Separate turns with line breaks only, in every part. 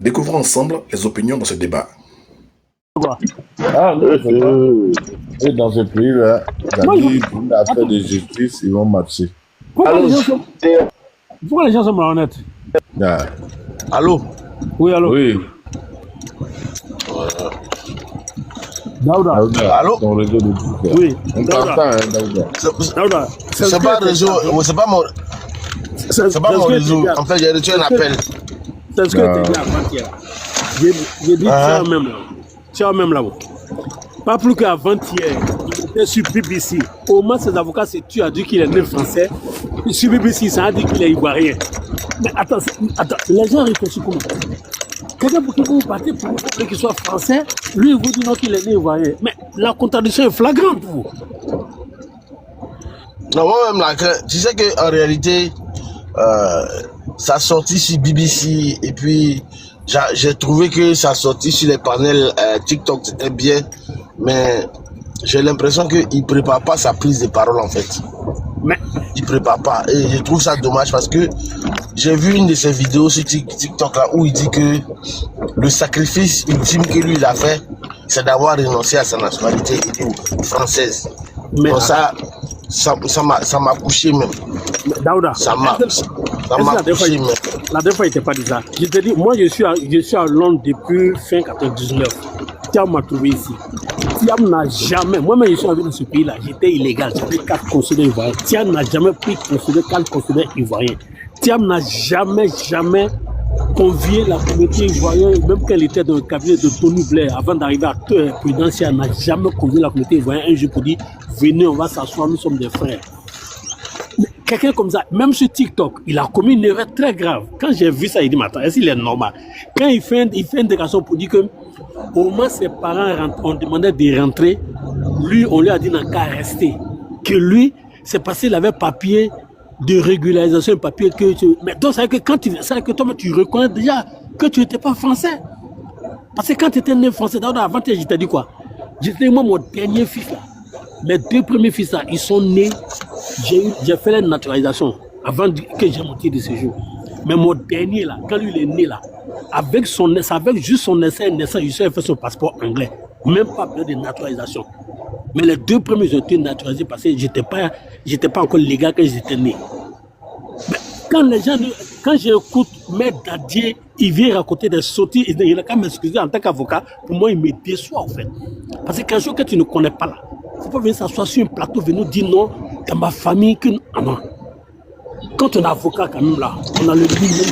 Découvrons ensemble les opinions dans ce débat.
Ah non, c'est pas. Et dans ce pays-là, pour l'affaire de justice, ils vont marcher.
Pourquoi les gens sont malhonnêtes?
Ah.
Allô?
Oui, allô?
Oui.
Daouda.
Allô?
Ton réseau de tout ça.
Oui.
On
Daouda.
t'entend, hein, Daouda.
Daouda.
C'est pas un réseau, c'est pas mon, c'est pas mon réseau. En fait, j'ai reçu un appel.
C'est ce que tu dis avant-hier. J'ai dit ça même là. Ça même là. Pas plus qu'avant-hier, il était sur BBC. Au moins, ses avocats, tu as dit qu'il est né français. Sur BBC, ça a dit qu'il est ivoirien. Mais attends, les gens réfléchissent comment? Quelqu'un pour qui vous partez pour qu'il soit français, lui, il vous dit non qu'il est né ivoirien. Mais la contradiction est flagrante pour vous.
Non, moi-même, là, tu sais qu'en réalité, ça sortit sur BBC et puis j'ai trouvé que ça sortit sur les panels TikTok, c'était bien, mais j'ai l'impression qu'il ne prépare pas sa prise de parole en fait.
Mais
il ne prépare pas et je trouve ça dommage parce que j'ai vu une de ses vidéos sur TikTok là où il dit que le sacrifice ultime que lui il a fait, c'est d'avoir renoncé à sa nationalité française. Mais bon, ça m'a couché même.
Daouda,
ça m'a couché même.
La dernière fois, il n'était pas dit ça. Je te dis, moi, je suis à Londres depuis fin 99. Thiam m'a trouvé ici. Thiam n'a jamais, moi-même, je suis arrivé dans ce pays-là, j'étais illégal, j'avais 4 consulaires ivoiriens. Thiam n'a jamais pris 4 consulaires ivoiriens. Thiam n'a jamais convié la communauté ivoirienne, même quand elle était dans le cabinet de Tony Blair, avant d'arriver à Prudence, elle n'a jamais convié la communauté ivoirienne un jour pour dire, venez, on va s'asseoir, nous sommes des frères. Quelqu'un comme ça, même sur TikTok, il a commis une erreur très grave. Quand j'ai vu ça, il dit, mais attends, est-ce qu'il est normal? Quand il fait une déclaration pour dire que, au moins ses parents ont demandé de rentrer, lui, on lui a dit n'a qu'à rester. Que lui, c'est parce qu'il avait papier de régularisation, papier que tu... Mais donc, c'est que quand toi, tu reconnais déjà que tu n'étais pas français. Parce que quand tu étais né français, avant, je t'ai dit quoi? J'étais moi, mon dernier fils là. Mes 2 premiers fils là, ils sont nés, j'ai fait la naturalisation avant que j'ai mon titre de séjour. Mais mon dernier là, quand lui il est né là, avec juste son essai naissance, il a fait son passeport anglais. Même pas besoin de naturalisation. Mais les 2 premiers, j'ai été naturalisé parce que j'étais pas encore légal quand j'étais né. Mais quand j'écoute Maître Dadier, il vient raconter des sottises, il a qu'à m'excuser en tant qu'avocat, pour moi il me déçoit en fait. Parce que qu'un jour que tu ne connais pas là, il ne faut pas venir s'asseoir sur un plateau, venir dire non, dans ma famille, que non. Quand on est avocat quand même là, on a le minimum.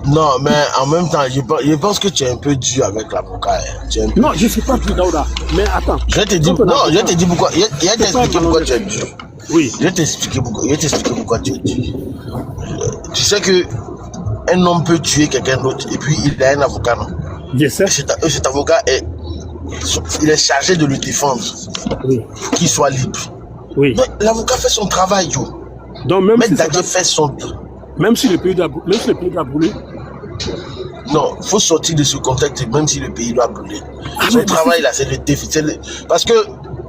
Non, mais en même temps, je pense que tu es un peu dur avec l'avocat.
Non, je ne suis pas dur, Daouda. Mais attends.
Je te dis pourquoi. Je vais t'expliquer pourquoi tu es dur.
Oui.
Je vais t'expliquer pourquoi tu es dur. Tu sais que un homme peut tuer quelqu'un d'autre et puis il a un avocat, non?
Je sais.
Cet avocat il est chargé de le défendre.
Oui.
Qu'il soit libre.
Oui.
Mais l'avocat fait son travail, yo.
Donc même si
Dadier fait son...
Même si le pays doit brûler.
Non, il faut sortir de ce contexte, même si le pays doit brûler. Son travail là, c'est le défi. Parce que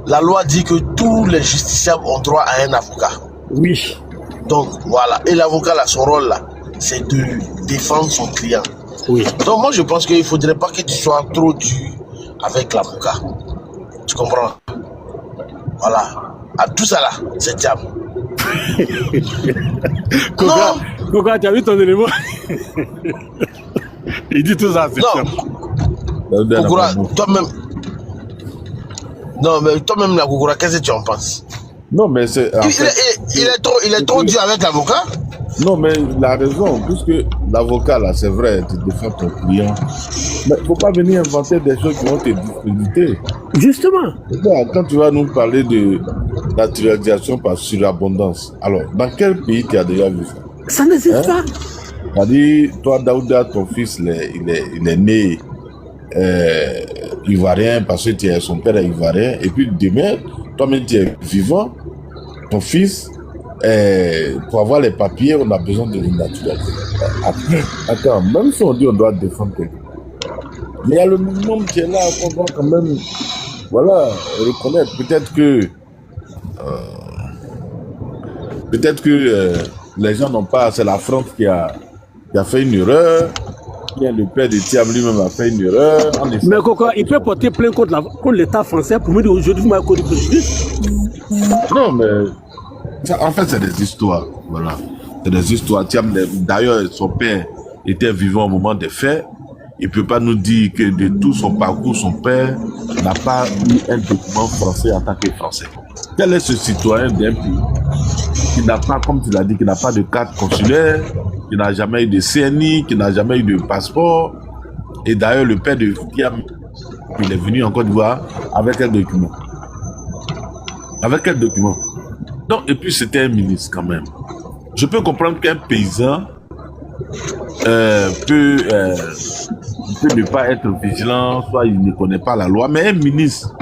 la loi dit que tous les justiciables ont droit à un avocat.
Oui.
Donc voilà. Et l'avocat là, son rôle là, c'est de défendre son client.
Oui.
Donc moi je pense qu'il ne faudrait pas que tu sois trop dur avec l'avocat. Tu comprends? Voilà. À tout ça là, c'est diable.
Koga, tu as vu ton élément? Il dit tout ça, c'est ça.
Non, Kokora, toi-même. Non, mais toi-même, la Kokora, qu'est-ce que tu en penses?
Non, mais c'est.
Il est trop dur avec l'avocat?
Non, mais il a raison, puisque l'avocat, là, c'est vrai, tu défends ton client. Mais il ne faut pas venir inventer des choses qui vont te discréditer.
Justement.
Quand tu vas nous parler de naturalisation par surabondance, alors, dans quel pays tu as déjà vu ça?
Ça n'existe pas.
C'est-à-dire, toi, Daouda, ton fils, il est né ivoirien parce que son père est ivoirien, et puis demain, toi-même, tu es vivant, ton fils... pour avoir les papiers, on a besoin de naturaliser. Attends, même si on dit on doit défendre quelqu'un, mais il y a le minimum qui est là, qu'on doit quand même, voilà, reconnaître. Peut-être que les gens n'ont pas, c'est la France qui a fait une erreur, Bien, le père de Thiam lui-même a fait une erreur. En effet.
Mais quoi, il peut porter plainte contre l'État français pour me dire aujourd'hui, vous m'avez connu préjudice.
Non, mais en fait, c'est des histoires. Voilà. C'est des histoires. Thiam, d'ailleurs, son père était vivant au moment des faits. Il ne peut pas nous dire que de tout son parcours, son père n'a pas eu un document français en tant que Français. Quel est ce citoyen d'un pays qui n'a pas, comme tu l'as dit, qui n'a pas de carte consulaire, qui n'a jamais eu de CNI, qui n'a jamais eu de passeport? Et d'ailleurs, le père de Thiam, il est venu en Côte d'Ivoire avec quel document? Avec quel document? Non, et puis c'était un ministre quand même. Je peux comprendre qu'un paysan peut ne pas être vigilant, soit il ne connaît pas la loi, mais un ministre,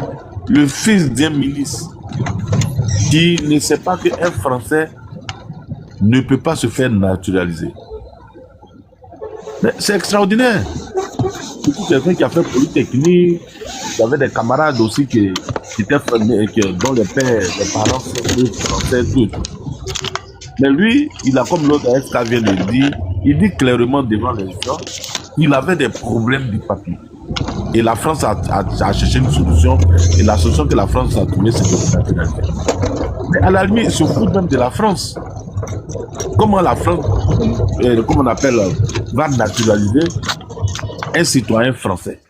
le fils d'un ministre, qui ne sait pas qu'un Français ne peut pas se faire naturaliser. Mais c'est extraordinaire. Surtout quelqu'un qui a fait Polytechnique, il y avait des camarades aussi qui étaient dont les parents sont français, tout. Mais lui, il a comme l'autre SK vient de dire, il dit clairement devant les gens, il avait des problèmes du papier. Et la France a cherché une solution, et la solution que la France a trouvée, c'est de se naturaliser. Mais à la limite, il se fout même de la France. Comment la France, comment on appelle, va naturaliser un citoyen français?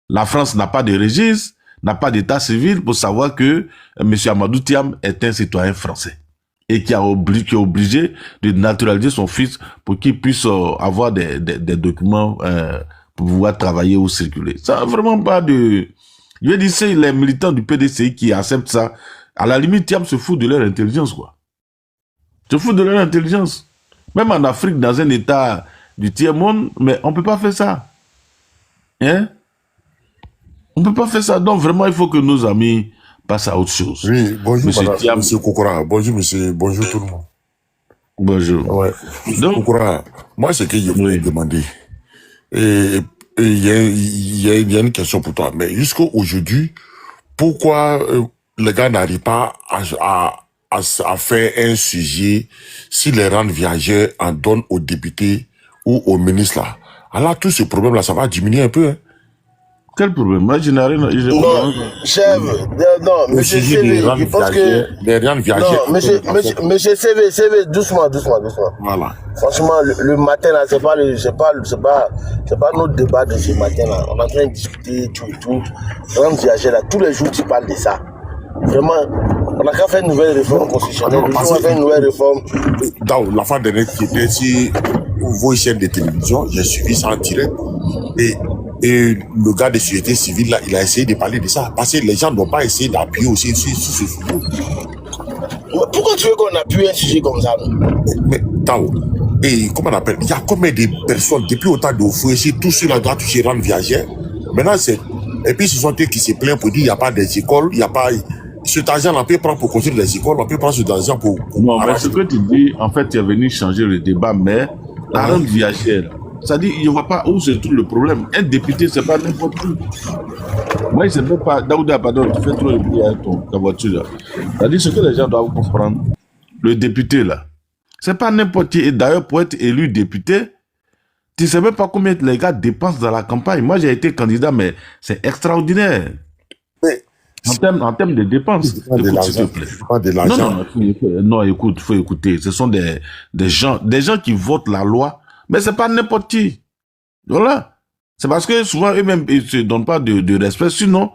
La France n'a pas de registre, n'a pas d'état civil pour savoir que M. Amadou Thiam est un citoyen français. Et qui est obligé de naturaliser son fils pour qu'il puisse avoir des documents pour pouvoir travailler ou circuler. Ça n'a vraiment pas de... Je veux dire, c'est les militants du PDCI qui acceptent ça. À la limite, Thiam se fout de leur intelligence, quoi. Se fout de leur intelligence. Même en Afrique, dans un état du tiers-monde, mais on ne peut pas faire ça. Hein? On ne peut pas faire ça. Donc, vraiment, il faut que nos amis passent à autre chose.
Oui, bonjour,
Thiam.
monsieur Kokora. Bonjour, monsieur. Bonjour, tout le monde.
Bonjour.
Ouais. Donc, Kokora, moi, ce que je voulais demander, et il y a une question pour toi. Mais jusqu'à aujourd'hui, pourquoi les gars n'arrivent pas à faire un sujet si les rentes viagères en donnent aux députés ou aux ministres là? Alors, tous ces problèmes-là, ça va diminuer un peu, hein?
Quel problème? Moi, je n'ai rien.
Non, chef, non, monsieur CV, je pense que...
Les rentes viagères...
Non, monsieur CV, doucement.
Voilà.
Franchement, le matin, là, c'est pas notre débat de ce matin, là. On est en train de discuter, tout. Rente viagère, là, tous les jours, tu parles de ça. Vraiment, on n'a qu'à faire une nouvelle réforme constitutionnelle. On va faire une nouvelle réforme.
Dans la fin de l'année qui était sur vos chaînes de télévision, j'ai suivi ça en direct. Et le gars de société civile, là, il a essayé de parler de ça. Parce que les gens n'ont pas essayé d'appuyer aussi sur ce sujet.
Pourquoi tu veux qu'on appuie un sujet comme ça?
Mais, Tao, et comment on appelle? Il y a combien de personnes, depuis autant de fouets, tous ceux-là doivent toucher rente viagère. Maintenant, c'est. Et puis, ce sont eux qui se plaignent pour dire qu'il n'y a pas des écoles, il n'y a pas. Cet argent, on peut prendre pour construire des écoles, on peut prendre cet argent pour.
Non, mais ce que tu dis, en fait, tu es venu changer le débat, mais la rente viagère. C'est-à-dire, il ne voit pas où se trouve le problème. Un député, ce n'est pas n'importe qui. Moi, il ne sait même pas. Daouda, pardon, tu fais trop de bruit avec ta voiture. C'est-à-dire, ce que les gens doivent comprendre, le député, là, ce n'est pas n'importe qui. Et d'ailleurs, pour être élu député, tu ne sais même pas combien les gars dépensent dans la campagne. Moi, j'ai été candidat, mais c'est extraordinaire.
Mais,
en termes de dépenses. Écoute, s'il te plaît.
Pas de l'argent.
Non, écoute, il faut écouter. Ce sont des gens qui votent la loi. Mais c'est pas n'importe qui. Voilà. C'est parce que souvent, eux-mêmes, ils ne se donnent pas de respect. Sinon,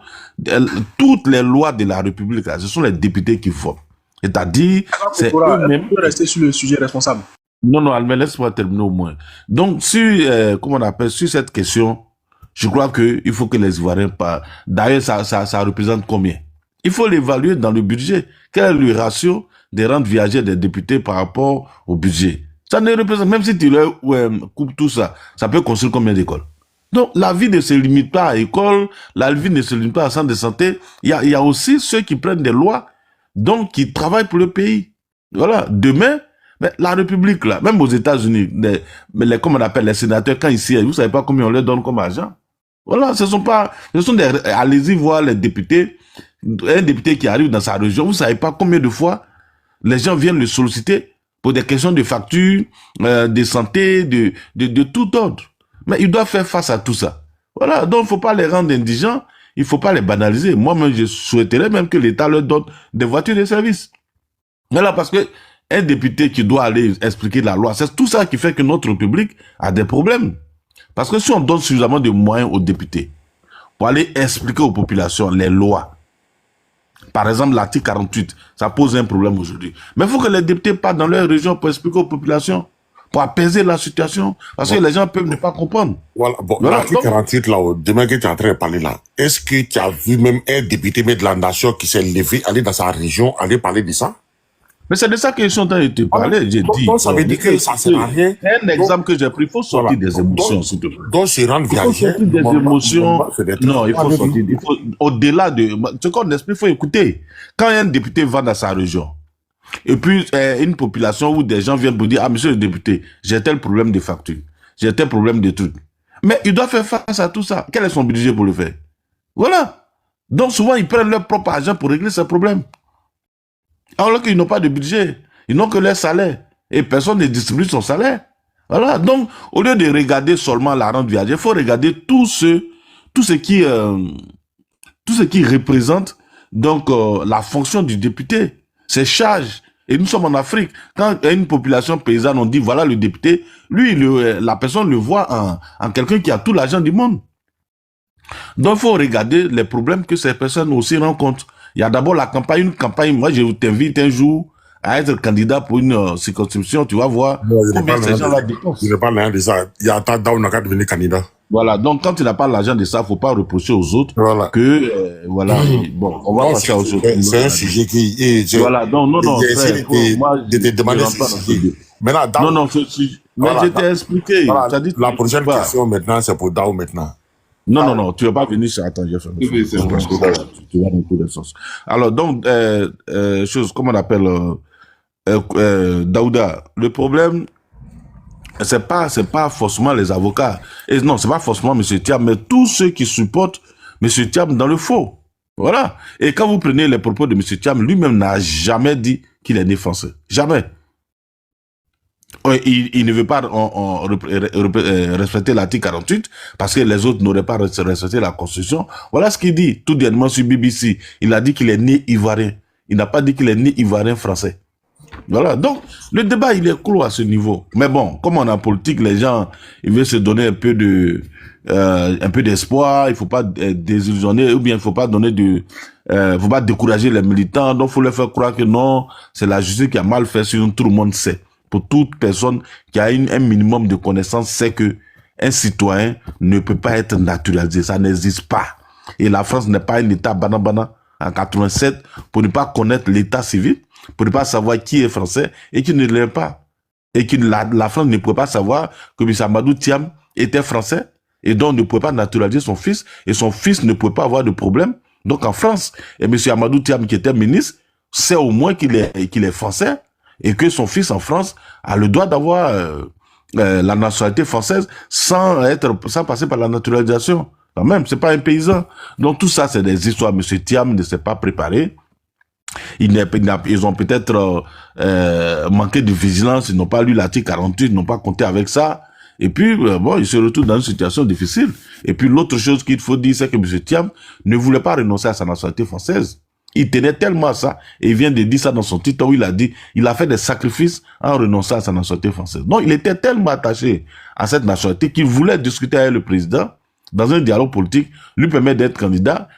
toutes les lois de la République, là, ce sont les députés qui votent. C'est-à-dire, c'est eux-mêmes...
On peut rester sur le sujet responsable.
Non, mais laisse-moi terminer au moins. Donc, comment on appelle, sur cette question, je crois qu'il faut que les Ivoiriens parlent. D'ailleurs, ça représente combien? Il faut l'évaluer dans le budget. Quel est le ratio des rentes viagères des députés par rapport au budget? Ça ne représente, même si tu leur coupes tout ça, ça peut construire combien d'écoles? Donc, la vie ne se limite pas à l'école, la vie ne se limite pas à centre de santé. Il y a aussi ceux qui prennent des lois, donc qui travaillent pour le pays. Voilà. Demain, mais la République, là, même aux États-Unis, comme on appelle les sénateurs, quand ils siègent, vous savez pas combien on leur donne comme argent? Voilà, ce sont allez-y voir les députés, un député qui arrive dans sa région, vous savez pas combien de fois les gens viennent le solliciter pour des questions de facture, de santé, de tout ordre. Mais ils doivent faire face à tout ça. Voilà, donc il ne faut pas les rendre indigents, il ne faut pas les banaliser. Moi-même, je souhaiterais même que l'État leur donne des voitures de service. Voilà, parce que un député qui doit aller expliquer la loi, c'est tout ça qui fait que notre République a des problèmes. Parce que si on donne suffisamment de moyens aux députés pour aller expliquer aux populations les lois, par exemple l'article 48, ça pose un problème aujourd'hui. Mais il faut que les députés partent dans leur région pour expliquer aux populations, pour apaiser la situation, parce que les gens peuvent ne pas comprendre.
Voilà, bon,
Voilà,
l'article
donc-
48, là, demain que tu es en train de parler là, est-ce que tu as vu même un député de la nation qui s'est levé, aller dans sa région, aller parler de ça?
Mais c'est de ça que je suis en train de te parler. J'ai dit.
Donc, ça veut dire que ça sert à rien.
Un exemple que j'ai pris, il faut sortir des émotions, s'il te plaît.
Donc, se rendre
Il faut
viagère.
sortir des émotions. Non, il faut sortir. Il faut, au-delà de ce qu'on explique, il faut écouter. Quand un député va dans sa région, et puis une population où des gens viennent pour dire, ah, monsieur le député, j'ai tel problème de facture, j'ai tel problème de trucs. Mais il doit faire face à tout ça. Quel est son budget pour le faire? Voilà. Donc souvent, ils prennent leur propre argent pour régler ces problèmes. Alors qu'ils n'ont pas de budget. Ils n'ont que leur salaire. Et personne ne distribue son salaire. Voilà. Donc, au lieu de regarder seulement la rente viagère, il faut regarder tout ce qui représente donc la fonction du député, ses charges. Et nous sommes en Afrique. Quand une population paysanne, on dit voilà le député, lui, la personne le voit en quelqu'un qui a tout l'argent du monde. Donc, il faut regarder les problèmes que ces personnes aussi rencontrent. Il y a d'abord la campagne, une campagne. Moi, je t'invite un jour à être candidat pour une circonscription. Tu vas voir combien ces gens-là dépensent.
Je ne parle rien de ça. Il y a tant d'hommes qui devenir candidat.
Voilà. Donc, quand tu n'as pas l'argent de ça, il ne faut pas reprocher aux autres
Voilà.
que, voilà. Bon, on va passer aux autres.
C'est un sujet qui...
Voilà. Donc, non,
J'ai essayé
frère, moi,
de te demander
je rentre pas dans
ce
ce
sujet.
sujet.
Maintenant,
Non, ce sujet. Mais
Voilà,
je t'ai expliqué.
voilà,
Ça dit,
la prochaine
pas.
question maintenant, c'est pour Dao maintenant.
Non, tu ne vas pas venir sur... Attends, j'ai fait
Oui, c'est bon.
parce que tu vas dans tous les sens. Alors, donc, comment on appelle, Daouda, le problème, c'est pas forcément les avocats. Et non, c'est pas forcément M. Thiam, mais tous ceux qui supportent M. Thiam dans le faux. Voilà. Et quand vous prenez les propos de M. Thiam, lui-même n'a jamais dit qu'il est né français. Jamais. Il ne veut pas respecter l'article 48 parce que les autres n'auraient pas respecté la Constitution. Voilà ce qu'il dit tout dernièrement sur BBC. Il a dit qu'il est né ivoirien. Il n'a pas dit qu'il est né ivoirien français. Voilà. Donc, le débat, il est clos à ce niveau. Mais bon, comme on est en politique, les gens, ils veulent se donner un peu d'espoir. Il faut pas désillusionner, ou bien il faut pas faut pas décourager les militants. Donc, faut leur faire croire que non, c'est la justice qui a mal fait, sinon tout le monde sait. Pour toute personne qui a un minimum de connaissances, sait que un citoyen ne peut pas être naturalisé. Ça n'existe pas. Et la France n'est pas un État banana en 87 pour ne pas connaître l'état civil, pour ne pas savoir qui est français et qui ne l'est pas. Et que la France ne pouvait pas savoir que M. Amadou Thiam était français et donc ne pouvait pas naturaliser son fils et son fils ne pouvait pas avoir de problème. Donc en France, et M. Amadou Thiam qui était ministre sait au moins qu'il est français et que son fils en France a le droit d'avoir la nationalité française sans passer par la naturalisation. Quand même, c'est pas un paysan. Donc tout ça, c'est des histoires. M. Thiam ne s'est pas préparé. Ils ont peut-être manqué de vigilance, ils n'ont pas lu l'article 48, ils n'ont pas compté avec ça. Et puis, bon, ils se retrouvent dans une situation difficile. Et puis, l'autre chose qu'il faut dire, c'est que M. Thiam ne voulait pas renoncer à sa nationalité française. Il tenait tellement à ça, et il vient de dire ça dans son titre où il a dit, il a fait des sacrifices en renonçant à sa nationalité française. Donc, il était tellement attaché à cette nationalité qu'il voulait discuter avec le président dans un dialogue politique, lui permet d'être candidat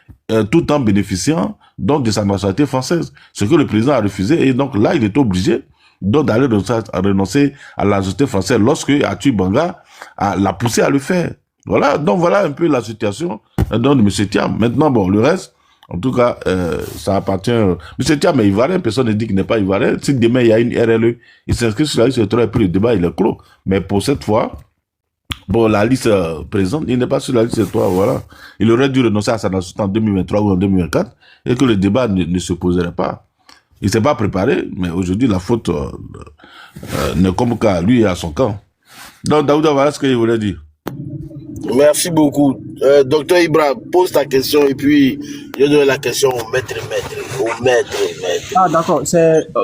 tout en bénéficiant donc de sa nationalité française. Ce que le président a refusé, et donc là, il est obligé donc d'aller renoncer à la nationalité française lorsque Atu Banga l'a poussé à le faire. Voilà, donc voilà un peu la situation donc, de M. Thiam. Maintenant, bon, le reste, en tout cas, ça appartient... M. Thiam est ivoirien, personne ne dit qu'il n'est pas ivoirien. Si demain il y a une RLE, il s'inscrit sur la liste électorale et puis le débat, il est clos. Mais pour cette fois, bon, la liste présente, il n'est pas sur la liste électorale, voilà. Il aurait dû renoncer à sa nationalité en 2023 ou en 2024 et que le débat ne se poserait pas. Il ne s'est pas préparé, mais aujourd'hui, la faute n'est comme qu'à lui et à son camp. Donc, Daouda, voilà ce qu'il voulait dire.
Merci beaucoup. Docteur Ibra, pose ta question et puis je donne la question au maître.
Ah, d'accord.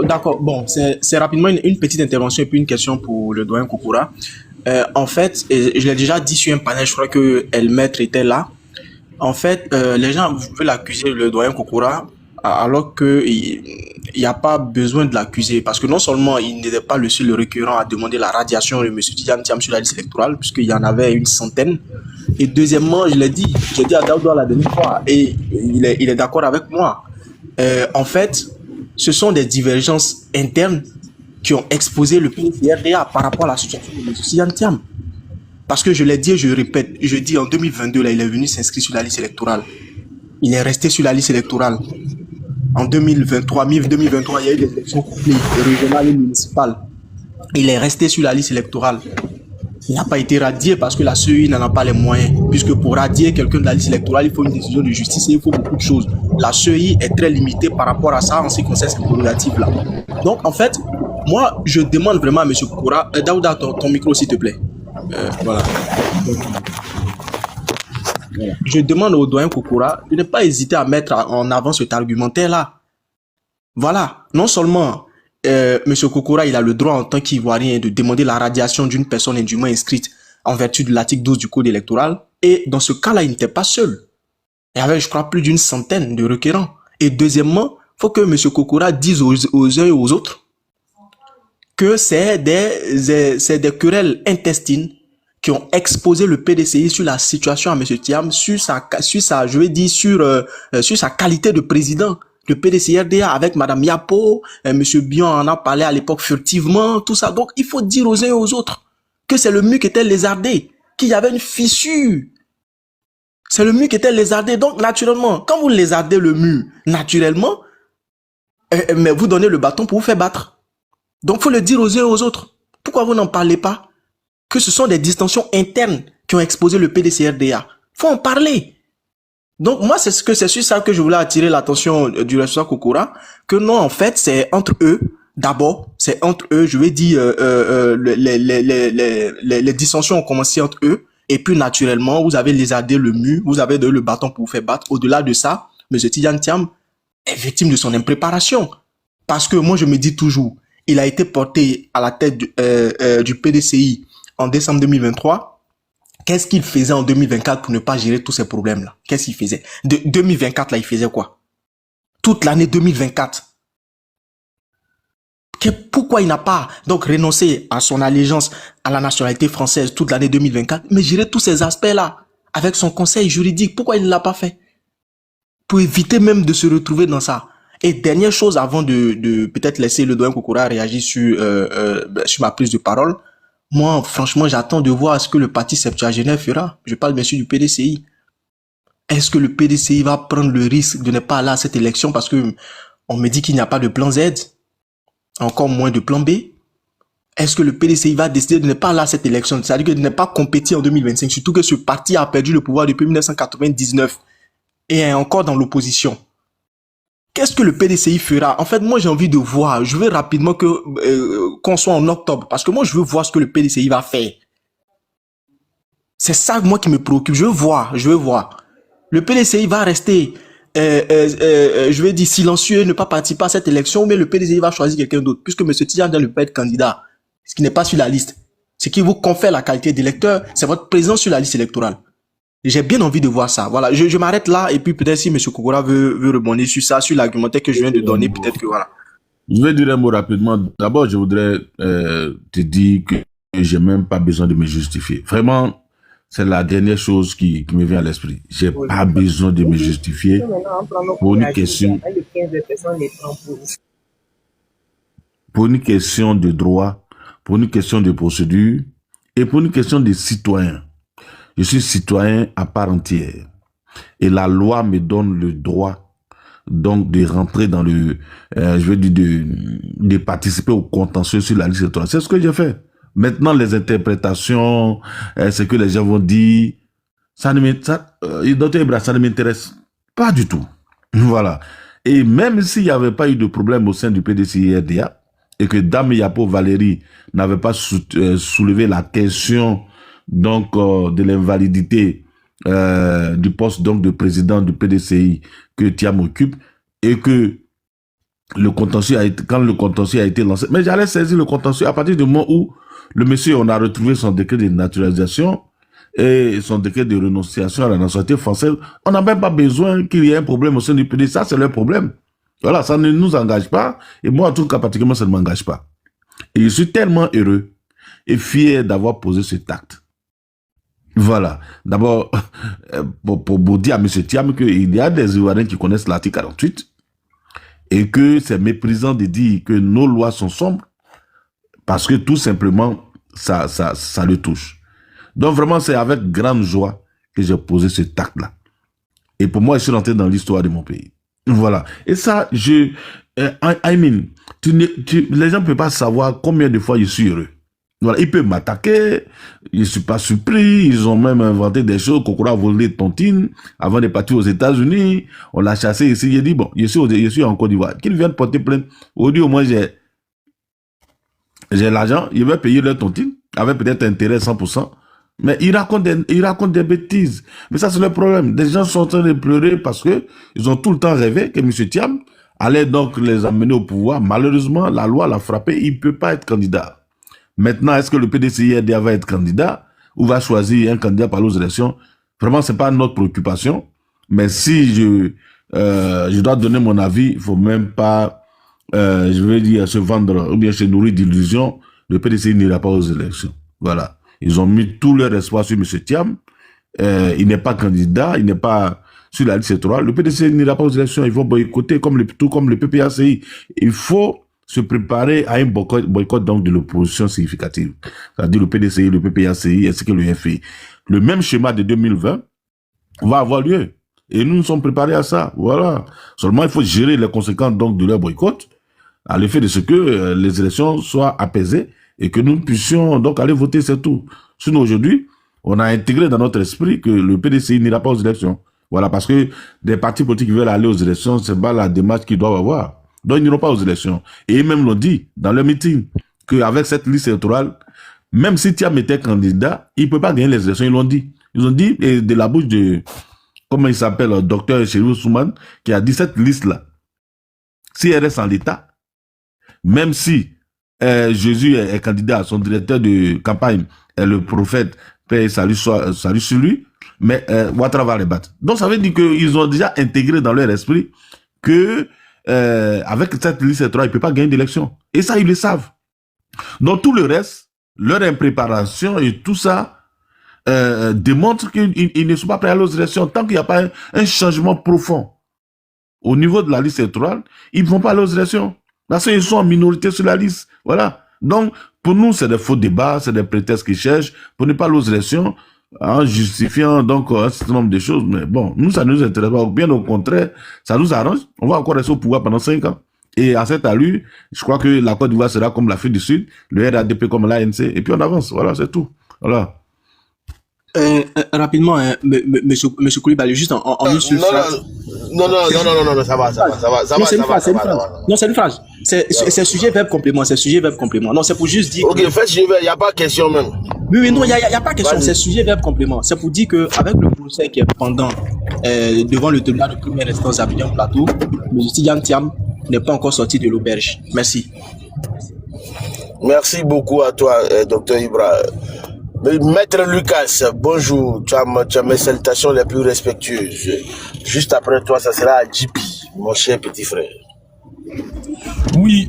D'accord. Bon, c'est rapidement une petite intervention et puis une question pour le doyen Koukoura. En fait, et je l'ai déjà dit sur un panel, je crois que El Maître était là. En fait, les gens veulent accuser le doyen Kokora alors qu'il n'y a pas besoin de l'accuser. Parce que non seulement il n'était pas le seul requérant à demander la radiation de M. Tidjane Thiam sur la liste électorale, puisqu'il y en avait une centaine. Et deuxièmement, je l'ai dit, j'ai dit à Daouda la dernière fois, et il est d'accord avec moi. En fait, ce sont des divergences internes qui ont exposé le PNCRDA par rapport à la situation de M. Tidjane Thiam. Parce que je l'ai dit et je répète, je dis en 2022, là, il est venu s'inscrire sur la liste électorale. Il est resté sur la liste électorale. En 2023, il y a eu des élections régionales et municipales. Il est resté sur la liste électorale. Il n'a pas été radié parce que la CEI n'en a pas les moyens. Puisque pour radier quelqu'un de la liste électorale, il faut une décision de justice et il faut beaucoup de choses. La CEI est très limitée par rapport à ça en ce qui concerne ces prérogatives-là. Donc, en fait, moi, je demande vraiment à M. Kokora, Daouda, ton micro, s'il te plaît. Voilà. Je demande au doyen Kokora de ne pas hésiter à mettre en avant cet argumentaire-là. Voilà. Non seulement M. Kokora, il a le droit en tant qu'Ivoirien de demander la radiation d'une personne indûment inscrite en vertu de l'article 12 du Code électoral. Et dans ce cas-là, il n'était pas seul. Il y avait, je crois, plus d'une centaine de requérants. Et deuxièmement, il faut que M. Kokora dise aux uns et aux autres que c'est des querelles intestines qui ont exposé le PDCI sur la situation à M. Thiam, sur sa qualité de président. Le PDCRDA avec Mme Yapo, M. Bion en a parlé à l'époque furtivement, tout ça. Donc, il faut dire aux uns et aux autres que c'est le mur qui était lézardé, qu'il y avait une fissure. C'est le mur qui était lézardé. Donc, naturellement, quand vous lézardez le mur, naturellement, mais vous donnez le bâton pour vous faire battre. Donc, il faut le dire aux uns et aux autres. Pourquoi vous n'en parlez pas? Que ce sont des distensions internes qui ont exposé le PDCRDA. Faut en parler. Donc, moi, c'est sur ça que je voulais attirer l'attention du restaurant Kokora, que non, en fait, c'est entre eux. D'abord, c'est entre eux, je vais dire, les dissensions ont commencé entre eux. Et puis, naturellement, vous avez lézardé le mur, vous avez donné le bâton pour vous faire battre. Au-delà de ça, M. Tidjane Thiam est victime de son impréparation. Parce que moi, je me dis toujours, il a été porté à la tête du PDCI en décembre 2023. Qu'est-ce qu'il faisait en 2024 pour ne pas gérer tous ces problèmes-là? Qu'est-ce qu'il faisait? De 2024, là, il faisait quoi? Toute l'année 2024. Pourquoi il n'a pas donc renoncé à son allégeance à la nationalité française toute l'année 2024, mais gérer tous ces aspects-là avec son conseil juridique? Pourquoi il ne l'a pas fait? Pour éviter même de se retrouver dans ça. Et dernière chose avant de peut-être laisser le doyen Kokora réagir sur ma prise de parole. Moi, franchement, j'attends de voir ce que le parti septuagénaire fera. Je parle bien sûr du PDCI. Est-ce que le PDCI va prendre le risque de ne pas aller à cette élection parce que on me dit qu'il n'y a pas de plan Z, encore moins de plan B? Est-ce que le PDCI va décider de ne pas aller à cette élection? C'est-à-dire que de ne pas compétir en 2025, surtout que ce parti a perdu le pouvoir depuis 1999 et est encore dans l'opposition. Qu'est-ce que le PDCI fera? En fait, moi, j'ai envie de voir. Je veux rapidement qu'on soit en octobre. Parce que moi, je veux voir ce que le PDCI va faire. C'est ça, moi, qui me préoccupe. Je veux voir. Le PDCI va rester, je vais dire, silencieux, ne pas participer à cette élection, mais le PDCI va choisir quelqu'un d'autre. Puisque M. Tidjane ne peut pas être candidat, ce qui n'est pas sur la liste. Ce qui vous confère la qualité d'électeur, c'est votre présence sur la liste électorale. J'ai bien envie de voir ça. Voilà, je m'arrête là et puis peut-être si M. Kokora veut rebondir sur ça, sur l'argumentaire que je viens de donner, peut-être que voilà.
Je vais dire un mot rapidement. D'abord, je voudrais te dire que j'ai même pas besoin de me justifier. Vraiment, c'est la dernière chose qui me vient à l'esprit. J'ai pas besoin de me justifier pour une question de droit, pour une question de procédure et pour une question de citoyen. Je suis citoyen à part entière. Et la loi me donne le droit, donc, de rentrer dans le, je veux dire, de participer au contentieux sur la liste électorale. C'est ce que j'ai fait. Maintenant, les interprétations, ce que les gens vont dire, ça ne m'intéresse pas du tout. Voilà. Et même s'il n'y avait pas eu de problème au sein du PDCI-RDA, et que Dame Yapo Valérie n'avait pas soulevé la question donc de l'invalidité du poste donc de président du PDCI que Thiam occupe, et que le contentieux a été, quand le contentieux a été lancé, mais j'allais saisir le contentieux à partir du moment où Le monsieur, on a retrouvé son décret de naturalisation et son décret de renonciation à la nationalité française. On n'a même pas besoin qu'il y ait un problème au sein du PD. Ça, c'est leur problème. Voilà, ça ne nous engage pas. Et moi, en tout cas, particulièrement, ça ne m'engage pas. Et je suis tellement heureux et fier d'avoir posé cet acte. Voilà. D'abord, pour dire à M. Thiam qu'il y a des Ivoiriens qui connaissent l'article 48 et que c'est méprisant de dire que nos lois sont sombres parce que tout simplement, ça le touche. Donc vraiment, c'est avec grande joie que j'ai posé cet acte-là. Et pour moi, je suis rentré dans l'histoire de mon pays. Voilà. Et ça, les gens ne peuvent pas savoir combien de fois je suis heureux. Voilà, ils peuvent m'attaquer, je suis pas surpris, ils ont même inventé des choses, Kokora a volé tontine, avant de partir aux États-Unis, on l'a chassé ici, j'ai dit, bon, je suis en Côte d'Ivoire, qu'ils viennent porter plainte, aujourd'hui au moins j'ai l'argent, ils vont payer leur tontine, avec peut-être intérêt 100%, mais ils racontent des bêtises, mais ça c'est le problème, des gens sont en train de pleurer parce que ils ont tout le temps rêvé que M. Thiam allait donc les amener au pouvoir, malheureusement, la loi l'a frappé, il ne peut pas être candidat. Maintenant, est-ce que le PDCIRDA va être candidat ou va choisir un candidat par aux élections? Vraiment, c'est pas notre préoccupation. Mais si je dois donner mon avis, il faut même pas, je veux dire, se vendre ou bien se nourrir d'illusions. Le PDCI n'ira pas aux élections. Voilà. Ils ont mis tout leur espoir sur M. Thiam. Il n'est pas candidat, il n'est pas sur la liste électorale. Le PDCI n'ira pas aux élections. Ils vont boycotter tout comme le PPACI. Il faut se préparer à un boycott donc de l'opposition significative. C'est-à-dire le PDCI, le PPACI ainsi que le FI. Le même schéma de 2020 va avoir lieu. Et nous sommes préparés à ça. Voilà. Seulement, il faut gérer les conséquences donc de leur boycott à l'effet de ce que les élections soient apaisées et que nous puissions donc aller voter, c'est tout. Sinon, aujourd'hui, on a intégré dans notre esprit que le PDCI n'ira pas aux élections. Voilà, parce que des partis politiques qui veulent aller aux élections, c'est pas la démarche qu'ils doivent avoir. Donc, ils n'iront pas aux élections. Et eux-mêmes l'ont dit dans leur meeting qu'avec cette liste électorale, même si Thiam était candidat, il ne peut pas gagner les élections. Ils l'ont dit. Ils ont dit, et de la bouche de, comment il s'appelle, docteur Chérif Souman, qui a dit cette liste-là, si elle reste en l'état, même si Jésus est candidat, son directeur de campagne est le prophète, paix et salut sur lui, mais Ouattara va les battre. Donc, ça veut dire qu'ils ont déjà intégré dans leur esprit que avec cette liste électorale, il ne peut pas gagner d'élection. Et ça, ils le savent. Donc, tout le reste, leur impréparation et tout ça démontre qu'ils ne sont pas prêts à aller aux élections. Tant qu'il n'y a pas un changement profond au niveau de la liste électorale, ils ne vont pas aller aux élections. Parce qu'ils sont en minorité sur la liste. Voilà. Donc, pour nous, c'est des faux débats, c'est des prétextes qu'ils cherchent pour ne pas aller aux élections, en justifiant donc un certain nombre de choses. Mais bon, nous, ça ne nous intéresse pas. Bien au contraire, ça nous arrange. On va encore rester au pouvoir pendant 5 ans. Et à cette allure, je crois que la Côte d'Ivoire sera comme l'Afrique du Sud, le RADP comme l'ANC, et puis on avance. Voilà, c'est tout. Voilà.
Rapidement, monsieur Koulibaly, juste en une seule phrase.
Non, ça va.
Non, c'est une phrase. Non, c'est une phrase. C'est sujet, verbe, complément. C'est sujet, verbe, complément. Non, c'est pour juste dire.
Ok, faites sujet, il n'y a pas question même.
Oui, non, il n'y a pas question. C'est sujet, verbe, complément. C'est pour dire qu'avec le procès qui est pendant devant le tribunal de première instance à Abidjan Plateau, le justice Yan Thiam n'est pas encore sorti de l'auberge. Merci.
Merci beaucoup à toi, docteur Ibra. Maître Lucas, bonjour. Tu as mes salutations les plus respectueuses. Juste après toi, ça sera JP, mon cher petit frère.
Oui,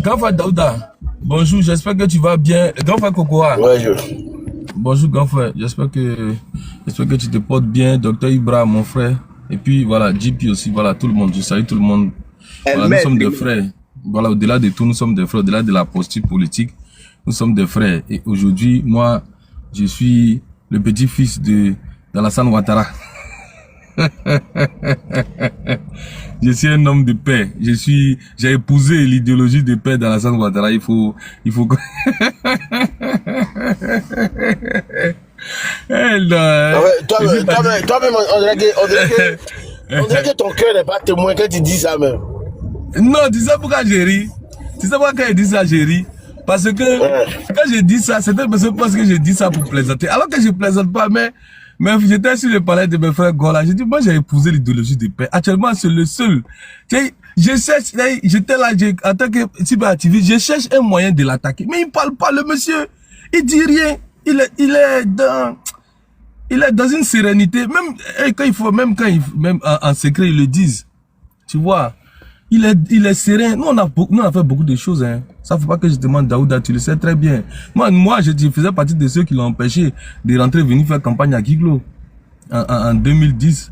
grand frère Daouda, bonjour, j'espère que tu vas bien. Grand frère Kokoa.
Ouais,
Bonjour, grand frère, j'espère que tu te portes bien. Docteur Ibra, mon frère. Et puis voilà, JP aussi, voilà, tout le monde. Je salue tout le monde. Voilà, nous sommes des frères. Voilà, au-delà de tout, nous sommes des frères. Au-delà de la posture politique, nous sommes des frères. Et aujourd'hui, moi, je suis le petit-fils d'Alassane Ouattara. Je suis un homme de paix. J'ai épousé l'idéologie de paix d'Alassane Ouattara. Il faut que...
Toi-même, on dirait que ton cœur n'est pas témoin quand tu dis ça même.
Non, tu sais pourquoi j'ai ri? Tu sais pourquoi quand il dit ça, j'ai ri? Parce que quand je dis ça, c'est parce que je dis ça pour plaisanter. Alors que je plaisante pas, mais Mais j'étais sur le palais de mes frères Gola. J'ai dit, moi, j'ai épousé l'idéologie de paix. Actuellement, c'est le seul. Tu sais, je cherche, j'étais là, en tant que cyberactiviste, je cherche un moyen de l'attaquer. Mais il parle pas, le monsieur. Il dit rien. Il est dans une sérénité. Même en secret, ils le disent. Tu vois. Il est serein. Nous, on a fait beaucoup de choses, hein. Ça faut pas que je demande Daouda, tu le sais très bien. Moi, je faisais partie de ceux qui l'ont empêché de rentrer, venir faire campagne à Kiglo. En 2010.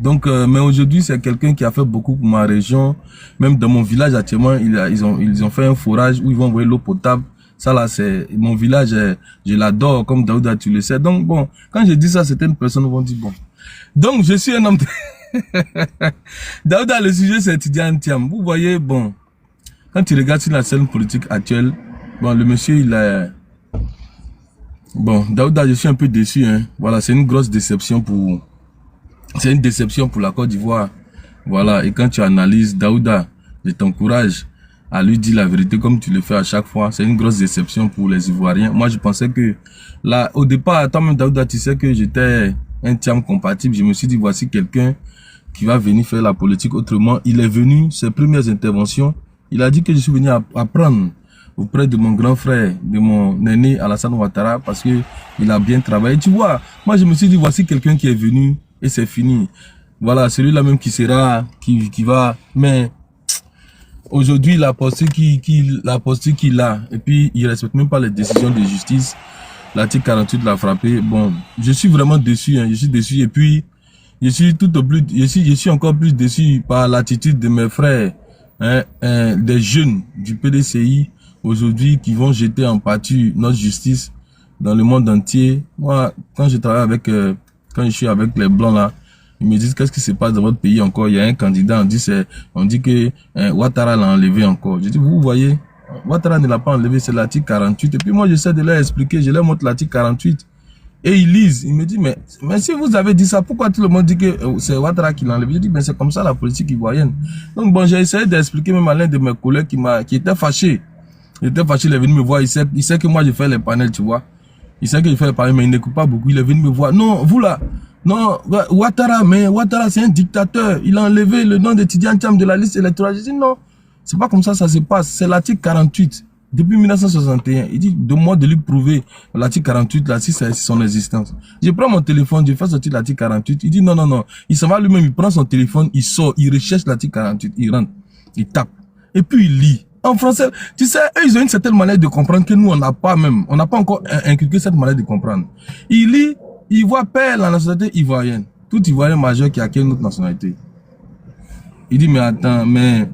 Donc, mais aujourd'hui, c'est quelqu'un qui a fait beaucoup pour ma région. Même dans mon village, actuellement, ils ont fait un forage où ils vont envoyer l'eau potable. Ça, là, c'est, mon village, je l'adore, comme Daouda, tu le sais. Donc, bon, quand je dis ça, certaines personnes vont dire, bon. Donc, je suis un homme Daouda, le sujet, c'est Tidiane Thiam. Vous voyez, bon, quand tu regardes sur la scène politique actuelle, bon, le monsieur, il est... Bon, Daouda, je suis un peu déçu, hein. Voilà, c'est une grosse déception pour... C'est une déception pour la Côte d'Ivoire. Voilà, et quand tu analyses Daouda, je t'encourage à lui dire la vérité comme tu le fais à chaque fois. C'est une grosse déception pour les Ivoiriens. Moi, je pensais que, là, au départ, toi-même, Daouda, tu sais que j'étais un Thiam compatible. Je me suis dit, voici quelqu'un qui va venir faire la politique autrement. Il est venu, ses premières interventions, il a dit que je suis venu apprendre auprès de mon grand frère, de mon aîné Alassane Ouattara, parce que il a bien travaillé. Tu vois, moi je me suis dit, voici quelqu'un qui est venu et c'est fini. Voilà, celui-là même qui sera, qui va, mais aujourd'hui la posture qu'il a, et puis il respecte même pas les décisions de justice. L'article 48 l'a frappé. Bon, je suis vraiment déçu, hein, je suis déçu, et puis je suis encore plus déçu par l'attitude de mes frères, hein, des jeunes du PDCI aujourd'hui qui vont jeter en pâture notre justice dans le monde entier. Moi, quand je travaille quand je suis avec les blancs là, ils me disent qu'est-ce qui se passe dans votre pays encore. Il y a un candidat, on dit que Ouattara l'a enlevé encore. Je dis, vous voyez, Ouattara ne l'a pas enlevé, c'est l'article 48. Et puis moi, j'essaie de leur expliquer, je leur montre l'article 48. Et ils lisent, ils me disent, mais si vous avez dit ça, pourquoi tout le monde dit que c'est Ouattara qui l'a enlevé? Je dis, mais c'est comme ça la politique ivoirienne. Donc bon, j'ai essayé d'expliquer même à l'un de mes collègues qui était fâché. Il était fâché, il est venu me voir, il sait que moi je fais les panels, tu vois. Il sait que je fais les panels, mais il n'écoute pas beaucoup, il est venu me voir. Non, vous là, non, Ouattara c'est un dictateur. Il a enlevé le nom de Tidiane Thiam de la liste électorale. Je dis non, c'est pas comme ça se passe. C'est l'article 48. Depuis 1961, il dit de moi de lui prouver l'article 48 là si c'est son existence. Je prends mon téléphone, je fais sortir l'article 48, il dit non, il s'en va lui-même, il prend son téléphone, il sort, il recherche l'article 48, il rentre, il tape, et puis il lit. En français, tu sais, eux, ils ont une certaine manière de comprendre que nous, on n'a pas encore inculqué cette manière de comprendre. Il lit, il voit perdre la nationalité ivoirienne, tout Ivoirien majeur qui a quelle autre nationalité. Il dit mais attends, mais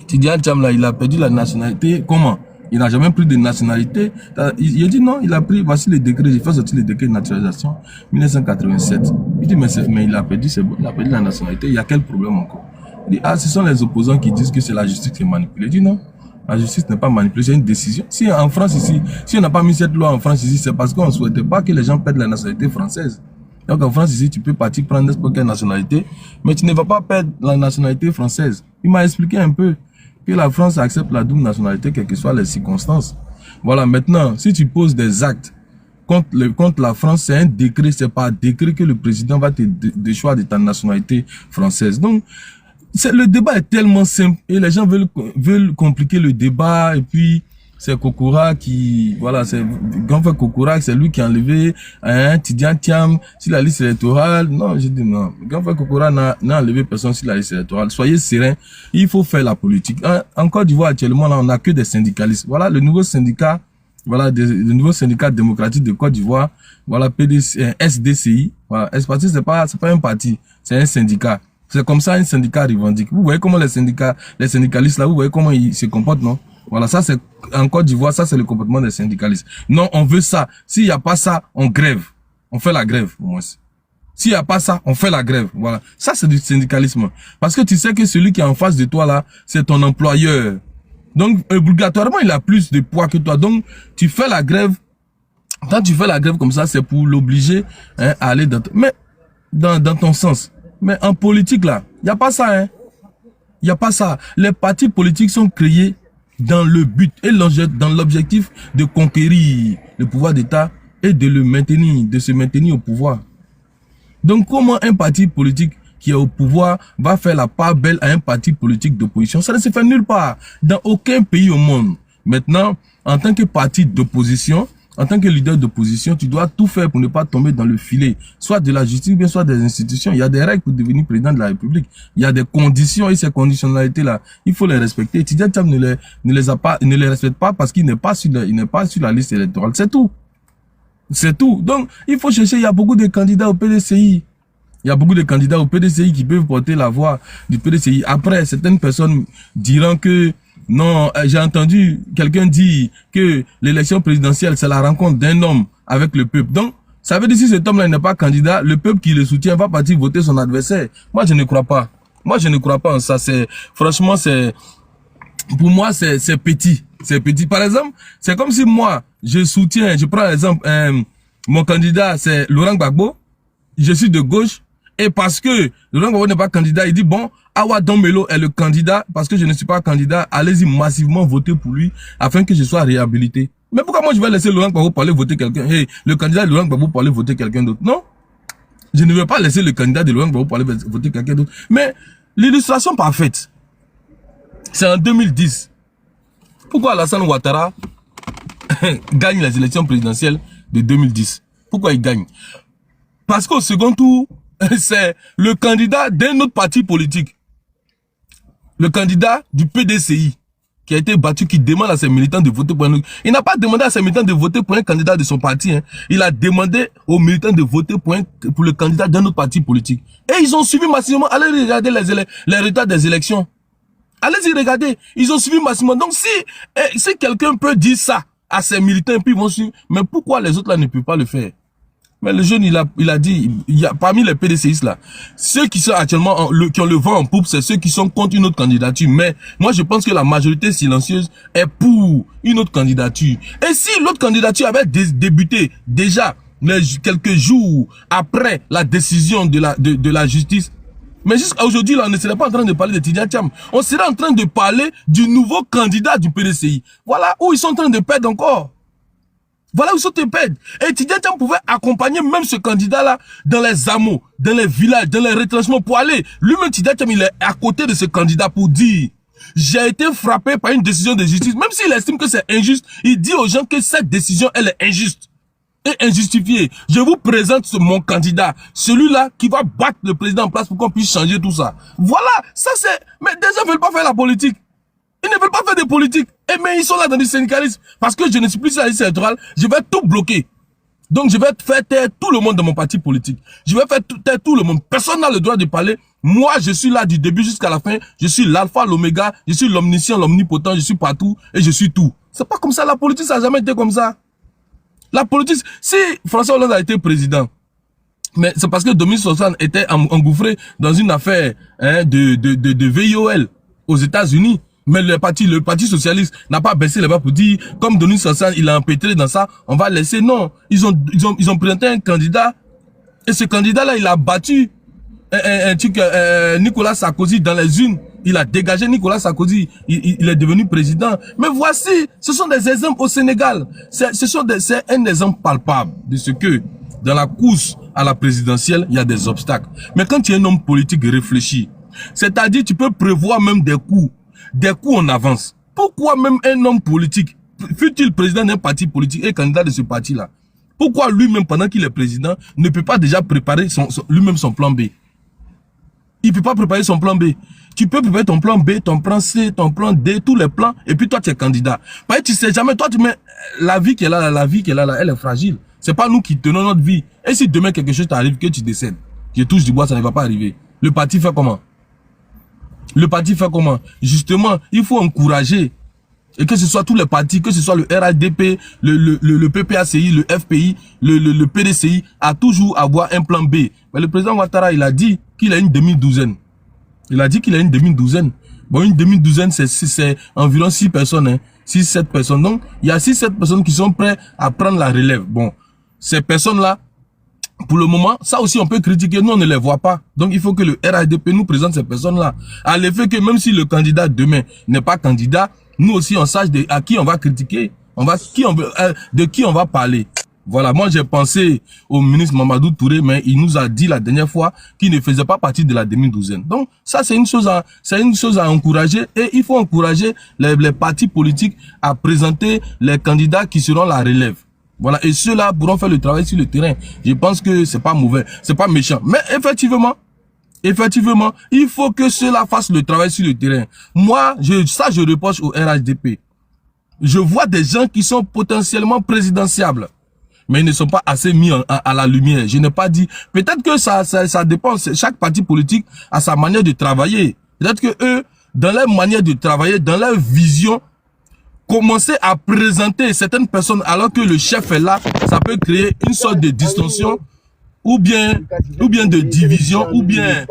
Tidiane Thiam là, il a perdu la nationalité. Comment? Il n'a jamais pris de nationalité. Il a dit non, il a pris, voici le décret, j'ai fait sortir le décret de naturalisation 1987. Il dit mais il a perdu, c'est bon, il a perdu la nationalité, il y a quel problème encore? Il dit ce sont les opposants qui disent que c'est la justice qui est manipulée. Il dit non, la justice n'est pas manipulée, c'est une décision. Si en France ici, si on n'a pas mis cette loi en France ici, c'est parce qu'on ne souhaitait pas que les gens perdent la nationalité française. Donc en France ici, tu peux partir prendre n'importe quelle nationalité, mais tu ne vas pas perdre la nationalité française. Il m'a expliqué un peu que la France accepte la double nationalité, quelles que soient les circonstances. Voilà, maintenant, si tu poses des actes contre la France, c'est un décret, c'est par décret que le président va te déchoir de ta nationalité française. Donc, le débat est tellement simple et les gens veulent compliquer le débat et puis c'est Kokora qui, voilà, c'est Grand-Frère Kokora, c'est lui qui a enlevé Tidiane Thiam sur la liste électorale. Non, je dis non. Grand-Frère Kokora n'a enlevé personne sur la liste électorale. Soyez serein, il faut faire la politique. En Côte d'Ivoire, actuellement, là, on n'a que des syndicalistes. Voilà, le nouveau syndicat, voilà, le nouveau syndicat démocratique de Côte d'Ivoire, voilà, SDCI. Voilà, c'est pas un parti, c'est un syndicat. C'est comme ça un syndicat revendique. Vous voyez comment les syndicalistes là, vous voyez comment ils se comportent, non? Voilà, ça c'est, en Côte d'Ivoire, ça c'est le comportement des syndicalistes. Non, on veut ça. S'il n'y a pas ça, on grève. On fait la grève, au moins. S'il n'y a pas ça, on fait la grève. Voilà. Ça c'est du syndicalisme. Parce que tu sais que celui qui est en face de toi là, c'est ton employeur. Donc, obligatoirement, il a plus de poids que toi. Donc, tu fais la grève. Quand tu fais la grève comme ça, c'est pour l'obliger, à aller dans ton sens. Mais en politique là, il n'y a pas ça, hein. Il n'y a pas ça. Les partis politiques sont créés dans le but et dans l'objectif de conquérir le pouvoir d'État et de se maintenir au pouvoir. Donc comment un parti politique qui est au pouvoir va faire la part belle à un parti politique d'opposition? Ça ne se fait nulle part, dans aucun pays au monde. Maintenant, en tant que parti d'opposition, en tant que leader d'opposition, tu dois tout faire pour ne pas tomber dans le filet, soit de la justice, bien soit des institutions. Il y a des règles pour devenir président de la République. Il y a des conditions et ces conditionnalités-là, il faut les respecter. Tidjane Thiam ne les respecte pas parce qu'il n'est pas sur la liste électorale. C'est tout. C'est tout. Donc, il faut chercher, il y a beaucoup de candidats au PDCI. Il y a beaucoup de candidats au PDCI qui peuvent porter la voix du PDCI. Après, certaines personnes diront que non, j'ai entendu quelqu'un dire que l'élection présidentielle, c'est la rencontre d'un homme avec le peuple. Donc, ça veut dire si cet homme-là n'est pas candidat, le peuple qui le soutient va partir voter son adversaire. Moi, je ne crois pas. Moi, je ne crois pas en ça. Franchement, pour moi, c'est petit. C'est petit. Par exemple, c'est comme si moi, je prends l'exemple, mon candidat, c'est Laurent Gbagbo. Je suis de gauche. Et parce que Laurent Gbagbo n'est pas candidat, il dit bon, Awa Dombelo est le candidat, parce que je ne suis pas candidat, allez-y massivement voter pour lui, afin que je sois réhabilité. Mais pourquoi moi je vais laisser Laurent Gbagbo pour aller voter quelqu'un? Hey, le candidat de Laurent Gbagbo pour aller voter quelqu'un d'autre? Non. Je ne vais pas laisser le candidat de Laurent Gbagbo pour aller voter quelqu'un d'autre. Mais l'illustration parfaite, c'est en 2010. Pourquoi Alassane Ouattara gagne les élections présidentielles de 2010? Pourquoi il gagne? Parce qu'au second tour, c'est le candidat d'un autre parti politique. Le candidat du PDCI qui a été battu, qui demande à ses militants de voter pour un autre. Il n'a pas demandé à ses militants de voter pour un candidat de son parti. Hein. Il a demandé aux militants de voter pour le candidat d'un autre parti politique. Et ils ont suivi massivement. Allez regarder les résultats des élections. Allez-y regarder. Ils ont suivi massivement. Donc si quelqu'un peut dire ça à ses militants, puis ils vont suivre. Mais pourquoi les autres là ne peuvent pas le faire? Mais le jeune, il a dit, il y a parmi les PDCistes là, ceux qui sont actuellement, qui ont le vent en poupe, c'est ceux qui sont contre une autre candidature. Mais moi, je pense que la majorité silencieuse est pour une autre candidature. Et si l'autre candidature avait débuté déjà quelques jours après la décision de la justice, mais jusqu'à aujourd'hui, là, on ne serait pas en train de parler de Tidjane Thiam. On serait en train de parler du nouveau candidat du PDCI. Voilà où ils sont en train de perdre encore. Voilà où ils sont en train de perdre. Et Tidjane Thiam pouvait accompagner même ce candidat-là dans les hameaux, dans les villages, dans les retranchements pour aller. Lui-même, Tidjane Thiam, il est à côté de ce candidat pour dire « J'ai été frappé par une décision de justice. » Même s'il estime que c'est injuste, il dit aux gens que cette décision, elle est injuste et injustifiée. Je vous présente mon candidat, celui-là qui va battre le président en place pour qu'on puisse changer tout ça. Voilà, ça c'est... Mais des gens ne veulent pas faire la politique. Ils ne veulent pas faire de politique. Mais ils sont là dans du syndicalisme. Parce que je ne suis plus sur la liste électorale, je vais tout bloquer. Donc je vais faire taire tout le monde dans mon parti politique. Je vais faire taire tout le monde. Personne n'a le droit de parler. Moi, je suis là du début jusqu'à la fin. Je suis l'alpha, l'oméga. Je suis l'omniscient, l'omnipotent. Je suis partout et je suis tout. C'est pas comme ça. La politique, ça n'a jamais été comme ça. La politique, si François Hollande a été président, mais c'est parce que Dominique Strauss-Kahn était engouffré dans une affaire de VIOL aux États-Unis. Mais le parti socialiste n'a pas baissé les bras pour dire, comme Dominique Strauss-Kahn, il a empêtré dans ça, on va laisser. Non, ils ont présenté un candidat, et ce candidat-là, il a battu Nicolas Sarkozy dans les urnes. Il a dégagé Nicolas Sarkozy. Il est devenu président. Mais voici, ce sont des exemples au Sénégal. C'est un exemple palpable de ce que, dans la course à la présidentielle, il y a des obstacles. Mais quand tu es un homme politique réfléchi, c'est-à-dire tu peux prévoir même des coups en avance. Pourquoi même un homme politique, fut-il président d'un parti politique et candidat de ce parti-là, pourquoi lui-même, pendant qu'il est président, ne peut pas déjà préparer lui-même son plan B? Il peut pas préparer son plan B. Tu peux préparer ton plan B, ton plan C, ton plan D, tous les plans, et puis toi, tu es candidat. Parce que tu sais jamais, toi, tu mets la vie qui est là, elle est fragile. C'est pas nous qui tenons notre vie. Et si demain quelque chose t'arrive, que tu décèdes, je touche du bois, ça ne va pas arriver. Le parti fait comment? Le parti fait comment? Justement, il faut encourager. Et que ce soit tous les partis, que ce soit le RADP, le PPACI, le FPI, le PDCI, à toujours avoir un plan B. Mais le président Ouattara, il a dit qu'il a une demi-douzaine. Il a dit qu'il a une demi-douzaine. Bon, une demi-douzaine, c'est environ 6 personnes, hein. 6-7 personnes. Donc, il y a 6-7 personnes qui sont prêtes à prendre la relève. Bon, ces personnes-là, pour le moment, ça aussi on peut critiquer, nous on ne les voit pas. Donc il faut que le RADP nous présente ces personnes-là. À l'effet que même si le candidat demain n'est pas candidat, nous aussi on sache à qui on va critiquer, de qui on va parler. Voilà, moi j'ai pensé au ministre Mamadou Touré, mais il nous a dit la dernière fois qu'il ne faisait pas partie de la demi-douzaine. Donc ça c'est une chose à encourager, et il faut encourager les partis politiques à présenter les candidats qui seront la relève. Voilà, et ceux-là pourront faire le travail sur le terrain. Je pense que c'est pas mauvais, c'est pas méchant. Mais effectivement, il faut que ceux-là fassent le travail sur le terrain. Moi, je reproche au RHDP. Je vois des gens qui sont potentiellement présidentiables, mais ils ne sont pas assez mis à la lumière. Je n'ai pas dit. Peut-être que ça dépend. Chaque parti politique a sa manière de travailler. Peut-être que eux, dans leur manière de travailler, dans leur vision, commencer à présenter certaines personnes alors que le chef est là, ça peut créer une sorte de distorsion ou bien de division, ou bien...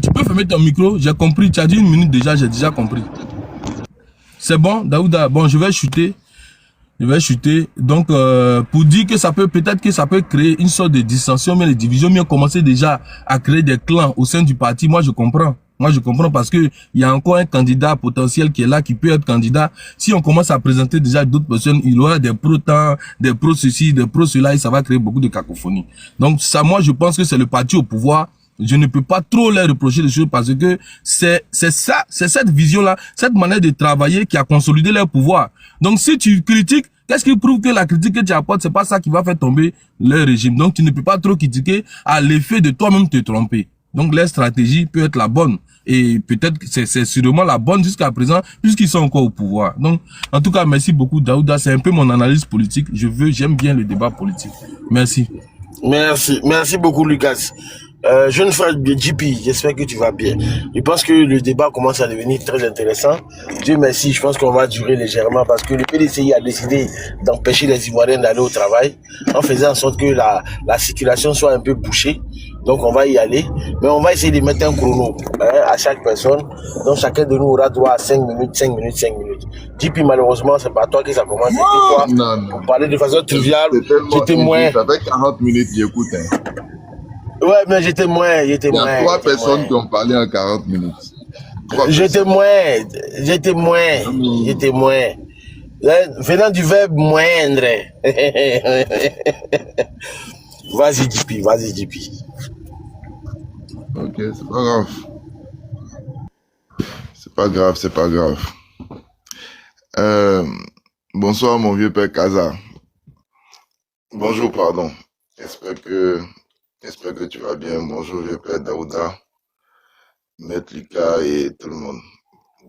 tu peux fermer ton micro, j'ai compris. Tu as dit 1 minute déjà, j'ai déjà compris. C'est bon, Daouda. Bon, je vais chuter. Donc, pour dire que ça peut, peut-être que ça peut créer une sorte de dissension, mais les divisions, mais commencer déjà à créer des clans au sein du parti. Moi, je comprends. Parce que il y a encore un candidat potentiel qui est là, qui peut être candidat. Si on commence à présenter déjà d'autres personnes, il y aura des pro-temps, des pro-ceci, des pro-cela, et ça va créer beaucoup de cacophonie. Donc, ça, moi, je pense que c'est le parti au pouvoir. Je ne peux pas trop leur reprocher des choses parce que c'est cette vision-là, cette manière de travailler qui a consolidé leur pouvoir. Donc, si tu critiques, qu'est-ce qui prouve que la critique que tu apportes, c'est pas ça qui va faire tomber leur régime. Donc, tu ne peux pas trop critiquer à l'effet de toi-même te tromper. Donc, leur stratégie peut être la bonne. Et peut-être que c'est sûrement la bonne jusqu'à présent, puisqu'ils sont encore au pouvoir. Donc, en tout cas, merci beaucoup, Daouda. C'est un peu mon analyse politique. J'aime bien le débat politique. Merci.
Merci beaucoup, Lucas. Jeune frère de JP, j'espère que tu vas bien. Je pense que le débat commence à devenir très intéressant. Dieu merci, je pense qu'on va durer légèrement parce que le PDCI a décidé d'empêcher les Ivoiriens d'aller au travail en faisant en sorte que la circulation soit un peu bouchée. Donc on va y aller, mais on va essayer de mettre un chrono à chaque personne. Donc chacun de nous aura droit à 5 minutes. JP, malheureusement, c'est pas toi que ça commence. C'était toi.
Non.
Pour parler de façon triviale, j'étais moins.
Ça fait 40 minutes, j'écoute.
Ouais, mais j'étais moins.
Il y a 3 personnes qui ont parlé en 40 minutes.
J'étais moins. Venant du verbe moindre. Vas-y, JP.
Ok, c'est pas grave. Bonsoir, mon vieux père Kaza. Bonjour, pardon. J'espère que tu vas bien. Bonjour, vieux père Daouda, Maître Lucas et tout le monde,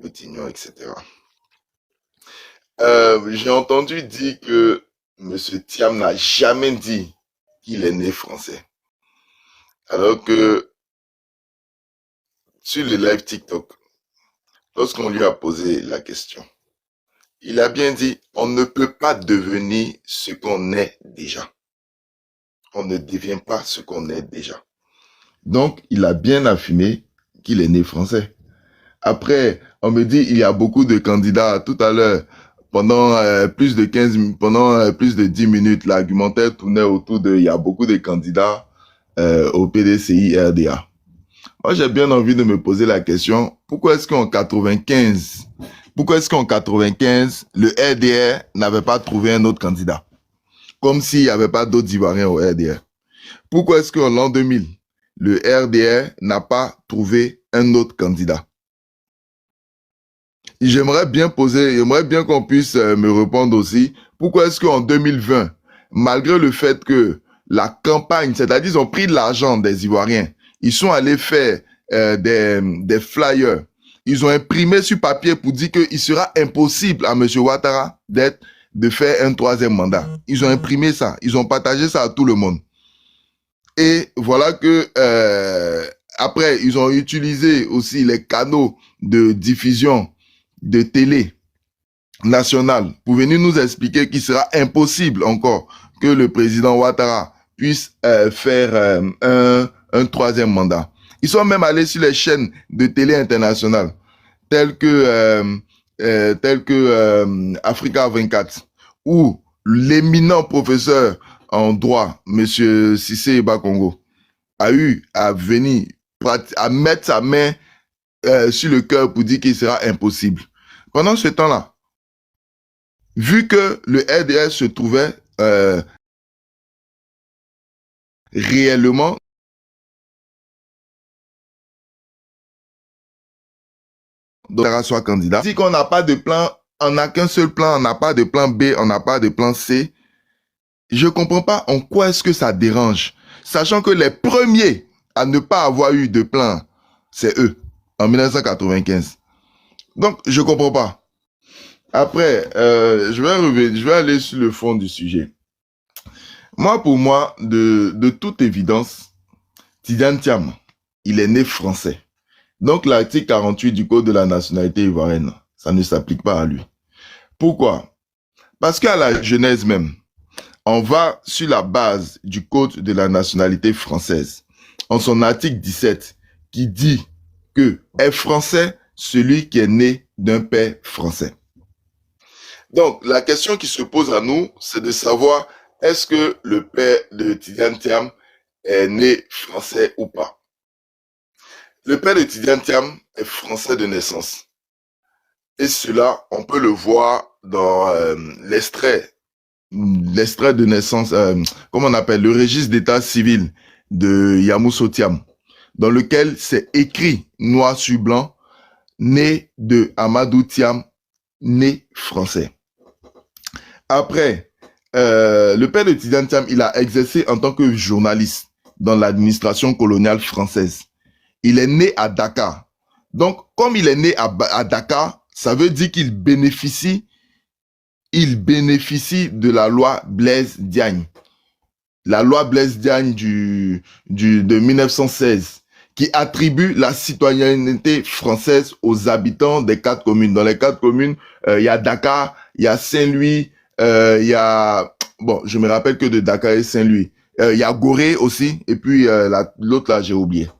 Boutignon, etc. J'ai entendu dire que M. Thiam n'a jamais dit qu'il est né français. Alors que sur le live TikTok, lorsqu'on lui a posé la question, il a bien dit, on ne peut pas devenir ce qu'on est déjà. On ne devient pas ce qu'on est déjà. Donc, il a bien affirmé qu'il est né français. Après, on me dit, il y a beaucoup de candidats. Tout à l'heure, pendant plus de 10 minutes, l'argumentaire tournait autour de, il y a beaucoup de candidats au PDCI RDA. Moi, j'ai bien envie de me poser la question, pourquoi est-ce qu'en 95, le RDR n'avait pas trouvé un autre candidat? Comme s'il n'y avait pas d'autres Ivoiriens au RDR. Pourquoi est-ce qu'en l'an 2000, le RDR n'a pas trouvé un autre candidat? J'aimerais bien qu'on puisse me répondre aussi, pourquoi est-ce qu'en 2020, malgré le fait que la campagne, c'est-à-dire ils ont pris de l'argent des Ivoiriens, ils sont allés faire des flyers, ils ont imprimé sur papier pour dire qu'il sera impossible à M. Ouattara de faire un 3e mandat. Ils ont imprimé ça, ils ont partagé ça à tout le monde. Et voilà que après, ils ont utilisé aussi les canaux de diffusion de télé nationale pour venir nous expliquer qu'il sera impossible encore que le président Ouattara puisse faire un 3e mandat. Ils sont même allés sur les chaînes de télé internationales telles que Africa 24, où l'éminent professeur en droit, monsieur Cissé Bakongo, a eu à venir à mettre sa main sur le cœur pour dire qu'il sera impossible. Pendant ce temps-là,
vu que le RDR se trouvait réellement soit candidat. Si on n'a pas de plan, on n'a qu'un seul plan, on n'a pas de plan B, on n'a pas de plan C. Je comprends pas en quoi est-ce que ça dérange, sachant que les premiers à ne pas avoir eu de plan, c'est eux, en 1995. Donc, je comprends pas. Après, je vais aller sur le fond du sujet. Moi, pour moi, de toute évidence, Tidiane Thiam, il est né français. Donc, l'article 48 du Code de la nationalité ivoirienne, ça ne s'applique pas à lui. Pourquoi? Parce qu'à la genèse même, on va sur la base du Code de la nationalité française, en son article 17, qui dit que est français celui qui est né d'un père français. Donc, la question qui se pose à nous, c'est de savoir est-ce que le père de Tidiane Thiam est né français ou pas? Le père de Tidiane Thiam est français de naissance. Et cela, on peut le voir dans l'extrait de naissance, comment on appelle, le registre d'état civil de Yamoussoukro Thiam, dans lequel c'est écrit noir sur blanc, né de Amadou Thiam, né français. Après, le père de Tidiane Thiam, il a exercé en tant que journaliste dans l'administration coloniale française. Il est né à Dakar. Donc, comme il est né à Dakar, ça veut dire qu'il bénéficie de la loi Blaise Diagne. La loi Blaise Diagne de 1916, qui attribue la citoyenneté française aux habitants des 4 communes. Dans les 4 communes, il y a Dakar, il y a Saint-Louis, il y a, bon, je me rappelle que de Dakar et Saint-Louis. Il y a Gorée aussi, et puis l'autre là, j'ai oublié.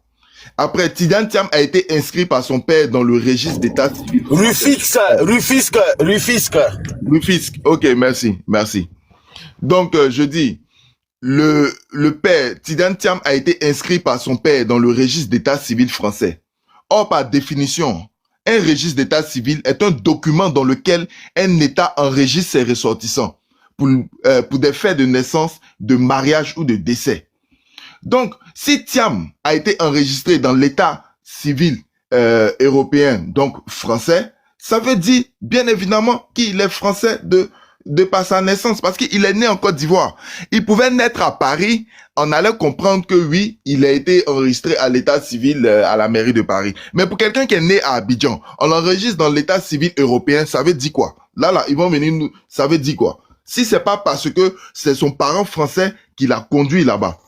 Après, Tidiane Thiam a été inscrit par son père dans le registre d'état civil. Rufisque. Ok, merci. Donc, je dis, le père, Tidiane Thiam a été inscrit par son père dans le registre d'état civil français. Or, par définition, un registre d'état civil est un document dans lequel un État enregistre ses ressortissants pour des faits de naissance, de mariage ou de décès. Donc, si Thiam a été enregistré dans l'état civil européen, donc français, ça veut dire bien évidemment qu'il est français de par sa naissance, parce qu'il est né en Côte d'Ivoire. Il pouvait naître à Paris, on allait comprendre que oui, il a été enregistré à l'état civil à la mairie de Paris. Mais pour quelqu'un qui est né à Abidjan, on l'enregistre dans l'état civil européen, ça veut dire quoi? Là, ils vont venir nous, ça veut dire quoi? Si c'est pas parce que c'est son parent français qui l'a conduit là-bas.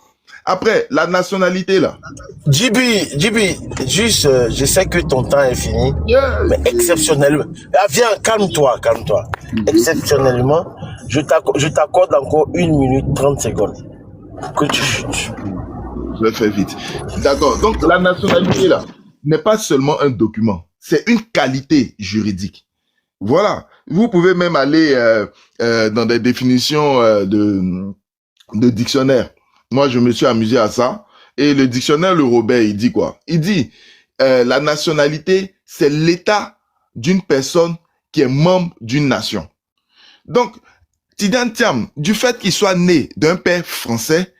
Après, la nationalité, là.
Djibi, juste, je sais que ton temps est fini, mais exceptionnellement, viens, calme-toi. Exceptionnellement, je t'accorde encore 1 minute 30 secondes. Que tu chutes.
Je vais faire vite. D'accord. Donc, la nationalité, là, n'est pas seulement un document. C'est une qualité juridique. Voilà. Vous pouvez même aller dans des définitions de dictionnaire. Moi, je me suis amusé à ça. Et le dictionnaire Le Robert, il dit quoi? Il dit, la nationalité, c'est l'état d'une personne qui est membre d'une nation. Donc, Tidiane Thiam, du fait qu'il soit né d'un père français,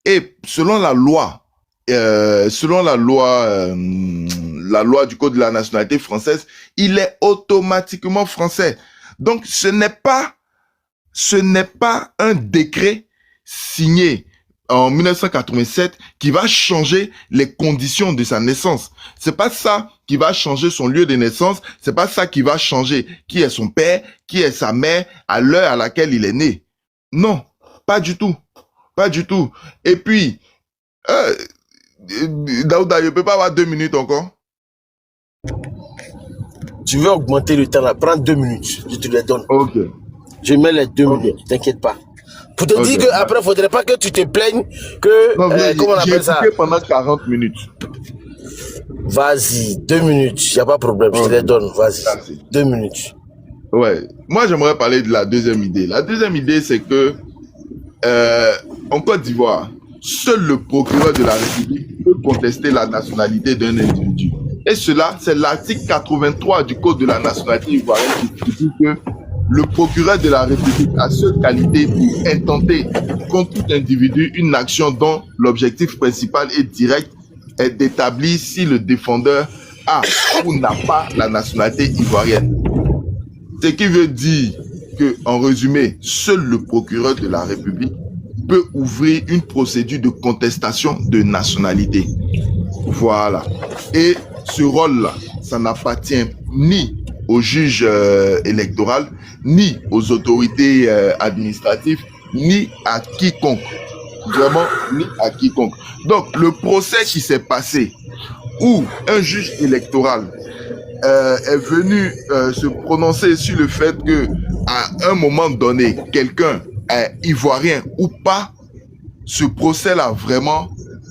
et selon la loi du Code de la nationalité française, il est automatiquement français. Donc, ce n'est pas un décret signé en 1987 qui va changer les conditions de sa naissance. C'est pas ça qui va changer son lieu de naissance. C'est pas ça qui va changer qui est son père, qui est sa mère à l'heure à laquelle il est né. Non, pas du tout. Pas du tout. Et puis, Daouda, je peux pas avoir 2 minutes encore?
Tu veux augmenter le temps là? Prends 2 minutes. Je te les donne.
Ok.
Je mets les 2 minutes. T'inquiète pas. Pour te dire qu'après, faudrait pas que tu te plaignes que,
non,
comment on appelle ça?
J'ai écouté pendant 40 minutes.
Vas-y, 2 minutes, y a pas de problème, je te les donne, vas-y. 2 minutes.
Ouais. Moi, j'aimerais parler de la deuxième idée. La deuxième idée, c'est que, en Côte d'Ivoire, seul le procureur de la République peut contester la nationalité d'un individu. Et cela, c'est l'article 83 du Code de la nationalité ivoirienne qui dit que le procureur de la République a seule qualité pour intenter contre tout individu une action dont l'objectif principal et direct est d'établir si le défendeur a ou n'a pas la nationalité ivoirienne. Ce qui veut dire que, en résumé, seul le procureur de la République peut ouvrir une procédure de contestation de nationalité. Voilà. Et ce rôle-là, ça n'appartient ni au juge électoral, ni aux autorités administratives, ni à quiconque. Vraiment, ni à quiconque. Donc, le procès qui s'est passé, où un juge électoral est venu se prononcer sur le fait que, à un moment donné, quelqu'un est ivoirien ou pas, ce procès-là, vraiment,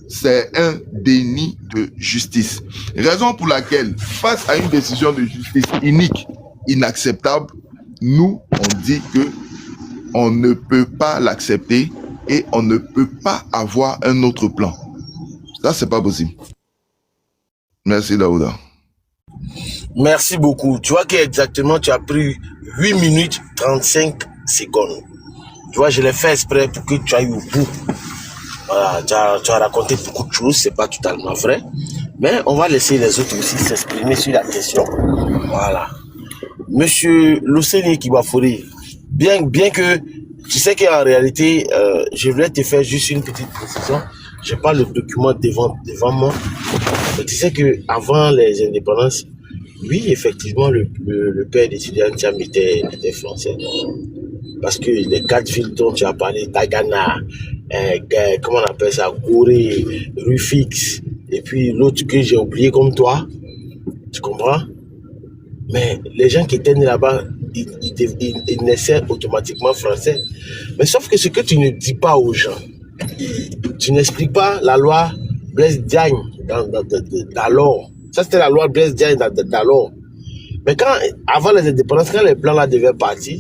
c'est un déni de justice. Raison pour laquelle, face à une décision de justice inique, inacceptable, nous, on dit que on ne peut pas l'accepter et on ne peut pas avoir un autre plan. Ça, c'est pas possible. Merci, Daouda.
Merci beaucoup. Tu vois qu'exactement, tu as pris 8 minutes 35 secondes. Tu vois, je l'ai fait exprès pour que tu ailles au bout. Voilà, tu as raconté beaucoup de choses, c'est pas totalement vrai. Mais on va laisser les autres aussi s'exprimer sur la question. Voilà. Monsieur Loseni Kibafori, bien que tu sais qu'en réalité, je voulais te faire juste une petite précision. Je n'ai pas le document devant moi. Mais tu sais qu'avant les indépendances, oui, effectivement, le père d'étudiant Thiam était français. Parce que les 4 villes dont tu as parlé, Tagana, comment on appelle ça, Gorée, Rufix, et puis l'autre que j'ai oublié comme toi, tu comprends? Mais les gens qui étaient nés là-bas, ils naissaient automatiquement français. Mais sauf que ce que tu ne dis pas aux gens, tu n'expliques pas la loi Blaise Diagne d'alors. Ça, c'était la loi Blaise Diagne d'alors. Mais avant les indépendances, quand les Blancs là devaient partir,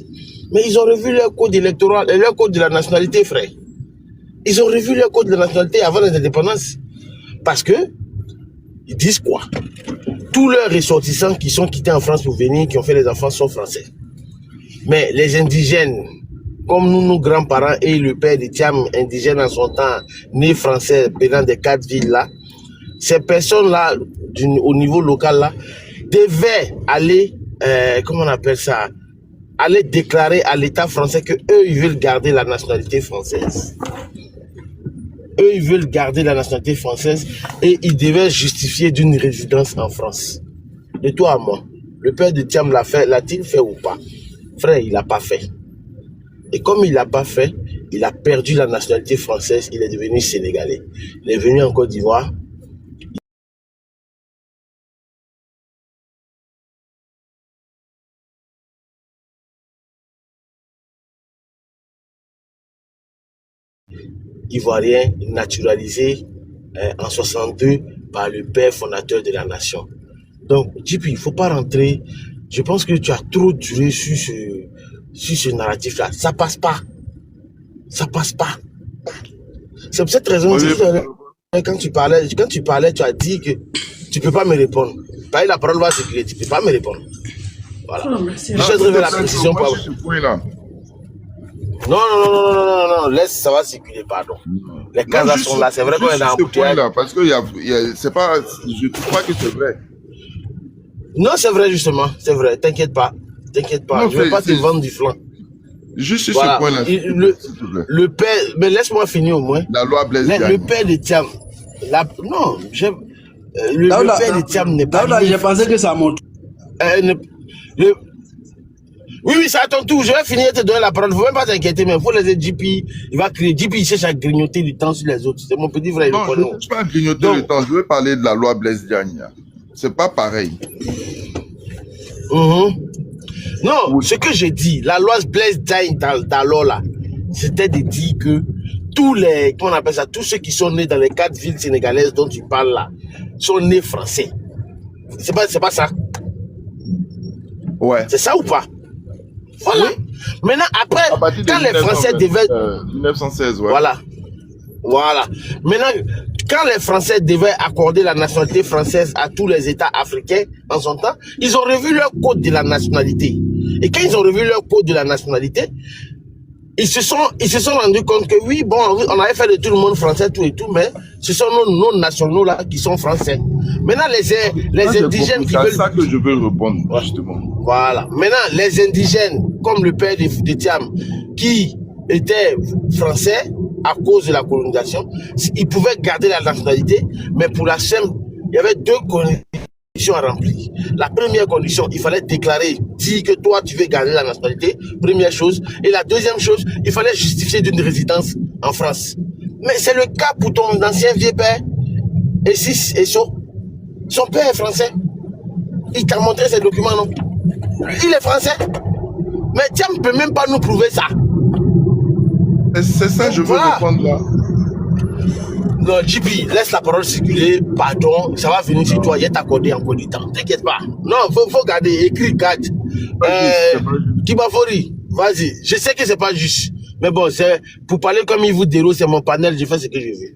mais ils ont revu leur code électoral et leur code de la nationalité, frère. Ils ont revu leur code de la nationalité avant les indépendances. Parce que, ils disent quoi? Tous leurs ressortissants qui sont quittés en France pour venir, qui ont fait les enfants, sont français. Mais les indigènes, comme nos grands-parents et le père de Thiam, indigène en son temps, né français, venant des 4 villes là, ces personnes-là, au niveau local là, devaient aller, comment on appelle ça, aller déclarer à l'État français que eux ils veulent garder la nationalité française. Eux, ils veulent garder la nationalité française et ils devaient justifier d'une résidence en France. De toi à moi, le père de Thiam l'a-t-il fait ou pas? Frère, il l'a pas fait. Et comme il l'a pas fait, il a perdu la nationalité française, il est devenu sénégalais. Il est venu en Côte d'Ivoire. Ivoirien naturalisé en 62 par le père fondateur de la nation. Donc, JP, il ne faut pas rentrer. Je pense que tu as trop duré sur ce narratif-là. Ça passe pas. Ça passe pas. C'est pour cette raison que quand tu parlais, tu as dit que tu ne peux pas me répondre. La parole va circuler, tu ne peux pas me répondre. Voilà. Je vais la précision pour Non, laisse, ça va circuler, pardon. Les cases sont là, c'est vrai qu'on est dans un bouteillage.
Parce que c'est pas, je trouve pas que c'est vrai.
Non, c'est vrai, justement, c'est vrai, t'inquiète pas, non, je vais pas te vendre du flanc.
Juste sur ce point-là.
Le père, mais laisse-moi finir au moins.
La loi Blaise Diagne.
Le père de Thiam, non, le père de Thiam n'est pas.
J'ai pensé que ça monte.
Oui, c'est à ton tour. Je vais finir de te donner la parole. Il ne faut même pas t'inquiéter, mais il faut laisser JP. Il va crier. JP, il cherche à grignoter du temps sur les autres. C'est mon petit frère.
Non, je ne cherche pas à grignoter le temps. Je veux parler de la loi Blaise Diagne. C'est pas pareil.
Non, oui. Ce que j'ai dit, la loi Blaise Diagne d'alors là, c'était de dire que tous les, comment on appelle ça, tous ceux qui sont nés dans les 4 villes sénégalaises dont tu parles là, sont nés français. C'est pas ça.
Ouais.
C'est ça ou pas? Voilà. Oui. Maintenant, après, quand les Français devaient...
1916, ouais.
Voilà. Maintenant, quand les Français devaient accorder la nationalité française à tous les États africains en son temps, ils ont revu leur code de la nationalité. Et quand ils ont revu leur code de la nationalité, ils se sont rendus compte que oui, bon, on avait fait de tout le monde français, tout et tout, mais ce sont nos nationaux là qui sont français. Maintenant, les indigènes qui veulent...
C'est ça que je veux répondre, justement.
Voilà. Maintenant, les indigènes, comme le père de Thiam, qui était français à cause de la colonisation, ils pouvaient garder la nationalité, mais pour la simple, il y avait deux conditions à remplir. La première condition, il fallait déclarer, dire que toi, tu veux garder la nationalité, première chose. Et la deuxième chose, il fallait justifier d'une résidence en France. Mais c'est le cas pour ton ancien vieux père, et son père est français. Il t'a montré ses documents, non? Il est français. Mais Thiam ne peut même pas nous prouver ça.
C'est ça, je veux répondre là.
Non, JP, laisse la parole circuler, pardon, ça va venir sur toi, il est accordé encore du temps, t'inquiète pas. Non, faut garder, écrit, garde. Kibafori, vas-y, je sais que c'est pas juste, mais bon, c'est pour parler comme il vous déroule, c'est mon panel, je fais ce que je veux.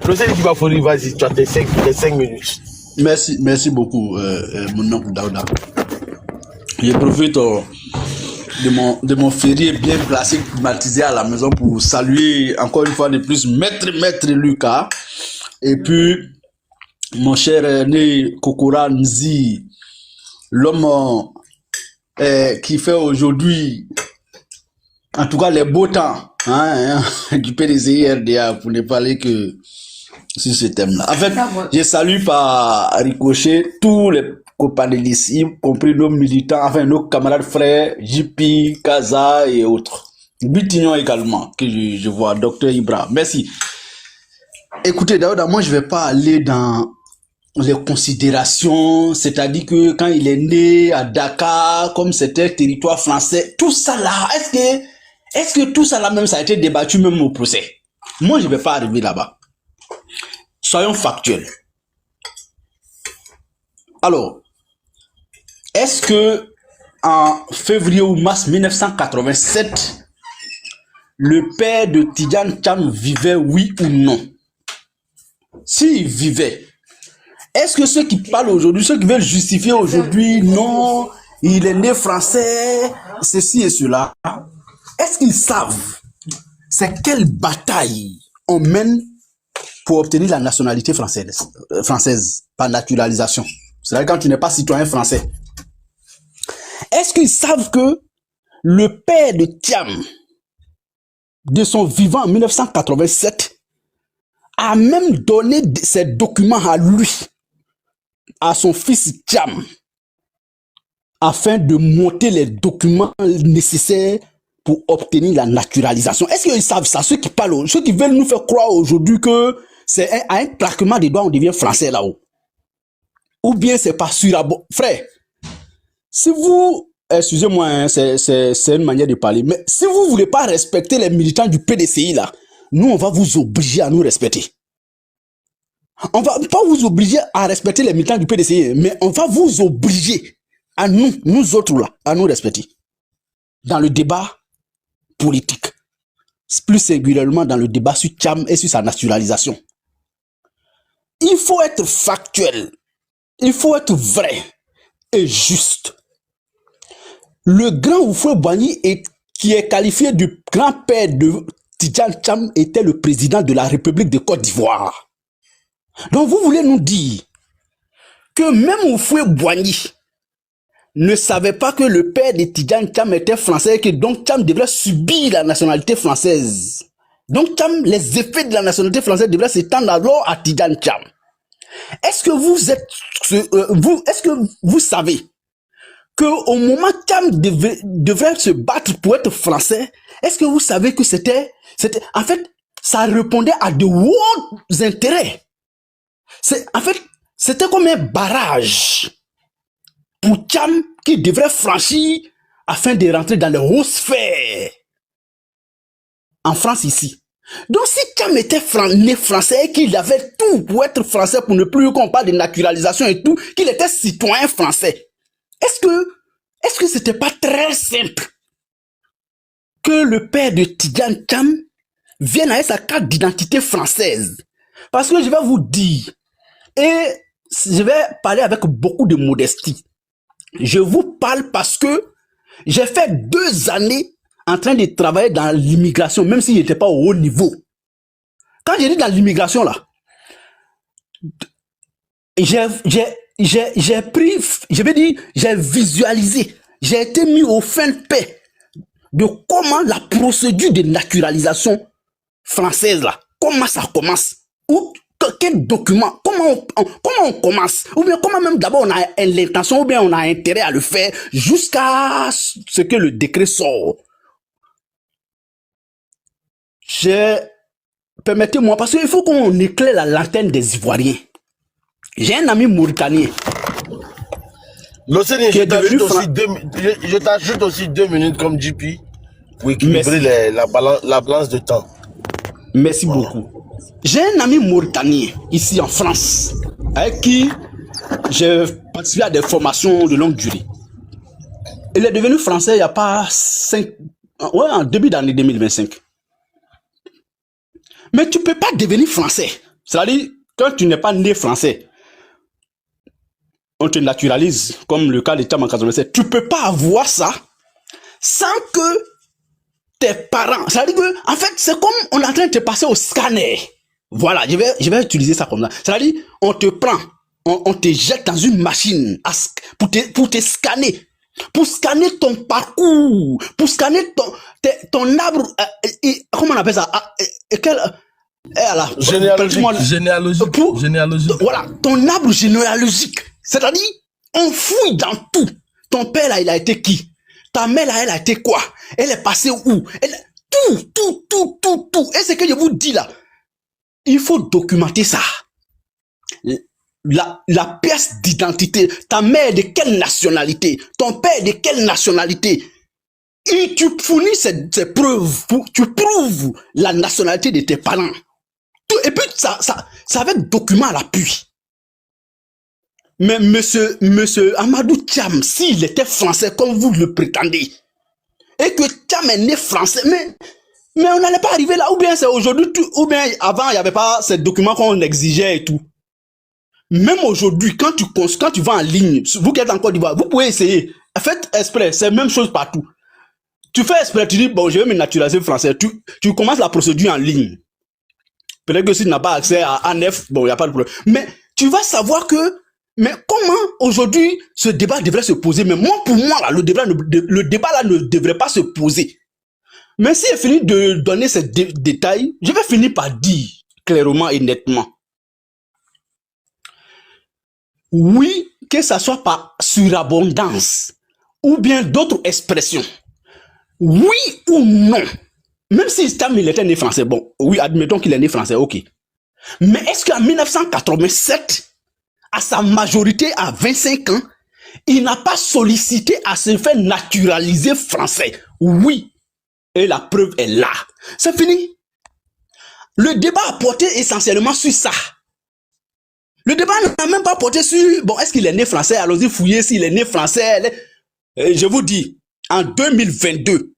Procès Kibafori, vas-y, tu as tes 5 minutes.
Merci beaucoup, mon oncle Daouda. Je profite de mon férié bien placé, climatisé à la maison pour saluer encore une fois de plus Maître Lucas et puis mon cher Né Kokora Nzi, l'homme qui fait aujourd'hui en tout cas les beaux temps du PDCI RDA, pour ne parler que sur ce thème-là. En fait, je salue par ricochet tous les copanélistes, y compris nos militants, enfin nos camarades frères, JP, Kaza et autres. Bitignon également, que je vois, Docteur Ibra. Merci. Écoutez, Daouda, moi je vais pas aller dans les considérations, c'est-à-dire que quand il est né à Dakar, comme c'était territoire français, tout ça là, est-ce que tout ça là même ça a été débattu même au procès? Moi je vais pas arriver là-bas. Soyons factuels. Alors, est-ce que en février ou mars 1987, le père de Tidjane Thiam vivait, oui ou non? S'il vivait, est-ce que ceux qui parlent aujourd'hui, ceux qui veulent justifier aujourd'hui, non, il est né français, ceci et cela, est-ce qu'ils savent c'est quelle bataille on mène pour obtenir la nationalité française par naturalisation? C'est-à-dire quand tu n'es pas citoyen français. Est-ce qu'ils savent que le père de Thiam, de son vivant en 1987, a même donné ses documents à lui, à son fils Thiam, afin de monter les documents nécessaires pour obtenir la naturalisation? Est-ce qu'ils savent ça? Ceux qui parlent, ceux qui veulent nous faire croire aujourd'hui que c'est à un claquement des doigts on devient français là-haut. Ou bien c'est pas sûr. Frère, si vous, excusez-moi, hein, c'est une manière de parler, mais si vous voulez pas respecter les militants du PDCI là, nous on va vous obliger à nous respecter. On va pas vous obliger à respecter les militants du PDCI, mais on va vous obliger à nous autres là, à nous respecter. Dans le débat politique, plus singulièrement dans le débat sur Thiam et sur sa naturalisation. Il faut être factuel, il faut être vrai et juste. Le grand Houphouët-Boigny, qui est qualifié du grand-père de Tidjane Thiam, était le président de la République de Côte d'Ivoire. Donc vous voulez nous dire que même Houphouët-Boigny ne savait pas que le père de Tidjane Thiam était français et que donc Thiam devrait subir la nationalité française. Donc Thiam, les effets de la nationalité française devraient s'étendre alors à Tidjane Thiam. Est-ce que est-ce que vous savez que au moment où Thiam devrait se battre pour être français, est-ce que vous savez que en fait, ça répondait à de hauts intérêts. En fait, c'était comme un barrage pour Thiam qui devrait franchir afin de rentrer dans les hautes sphères en France ici. Donc si Thiam était né français et qu'il avait tout pour être français, pour ne plus qu'on parle de naturalisation et tout, qu'il était citoyen français, est-ce que c'était pas très simple que le père de Tidjane Thiam vienne avec sa carte d'identité française? Parce que je vais vous dire, et je vais parler avec beaucoup de modestie, Je vous parle parce que j'ai fait 2 années en train de travailler dans l'immigration, même si je n'étais pas au haut niveau. Quand j'ai dit dans l'immigration, là, j'ai pris, je vais dire, j'ai visualisé, j'ai été mis au fin de paix de comment la procédure de naturalisation française, là, comment ça commence, ou quel document, comment on commence, ou bien comment même d'abord on a l'intention, ou bien on a intérêt à le faire jusqu'à ce que le décret sort. Permettez-moi, parce qu'il faut qu'on éclaire la lanterne des Ivoiriens. J'ai un ami mauritanien.
L'Océanie, je t'ajoute aussi 2 minutes comme JP pour équilibrer la balance de temps.
Merci beaucoup. J'ai un ami mauritanien ici en France avec qui j'ai participé à des formations de longue durée. Il est devenu français il n'y a pas en début d'année 2025. Mais tu ne peux pas devenir français. C'est-à-dire, quand tu n'es pas né français, on te naturalise, comme le cas de Thiam en 87. Tu ne peux pas avoir ça sans que tes parents... C'est-à-dire que, en fait, c'est comme on est en train de te passer au scanner. Voilà, je vais utiliser ça comme ça. C'est-à-dire, on te prend, on te jette dans une machine pour te scanner. Pour scanner ton parcours, pour scanner ton arbre, comment on appelle ça?
Généalogique.
Voilà, ton arbre généalogique. C'est-à-dire, on fouille dans tout. Ton père, là, il a été qui? Ta mère, là, elle a été quoi? Elle est passée où? Tout. Et ce que je vous dis là, il faut documenter ça. La pièce d'identité. Ta mère de quelle nationalité? Ton père de quelle nationalité? Et tu fournis ces preuves, tu prouves la nationalité de tes parents. Et puis ça avec document à l'appui. Mais monsieur Amadou Thiam, s'il était français comme vous le prétendez, et que Thiam est né français, mais on n'allait pas arriver là, ou bien c'est aujourd'hui, ou bien avant il n'y avait pas ces documents qu'on exigeait et tout. Même aujourd'hui, quand tu vas en ligne, vous qui êtes en Côte d'Ivoire, vous pouvez essayer. Faites exprès, c'est la même chose partout. Tu fais exprès, tu dis, bon, je vais me naturaliser français. Tu commences la procédure en ligne. Peut-être que si tu n'as pas accès à ANF, bon, il n'y a pas de problème. Mais tu vas savoir que, mais comment aujourd'hui ce débat devrait se poser? Mais moi, pour moi, là, le débat là ne devrait pas se poser. Mais si j'ai fini de donner ces détails, je vais finir par dire clairement et nettement. Oui, que ça soit par surabondance ou bien d'autres expressions. Oui ou non. Même si Thiam il était né français, bon, oui, admettons qu'il est né français, ok. Mais est-ce qu'en 1987, à sa majorité à 25 ans, il n'a pas sollicité à se faire naturaliser français? Oui. Et la preuve est là. C'est fini. Le débat a porté essentiellement sur ça. Le débat n'a même pas porté sur, bon, est-ce qu'il est né français? Allons-y fouiller s'il est né français. Je vous dis, en 2022,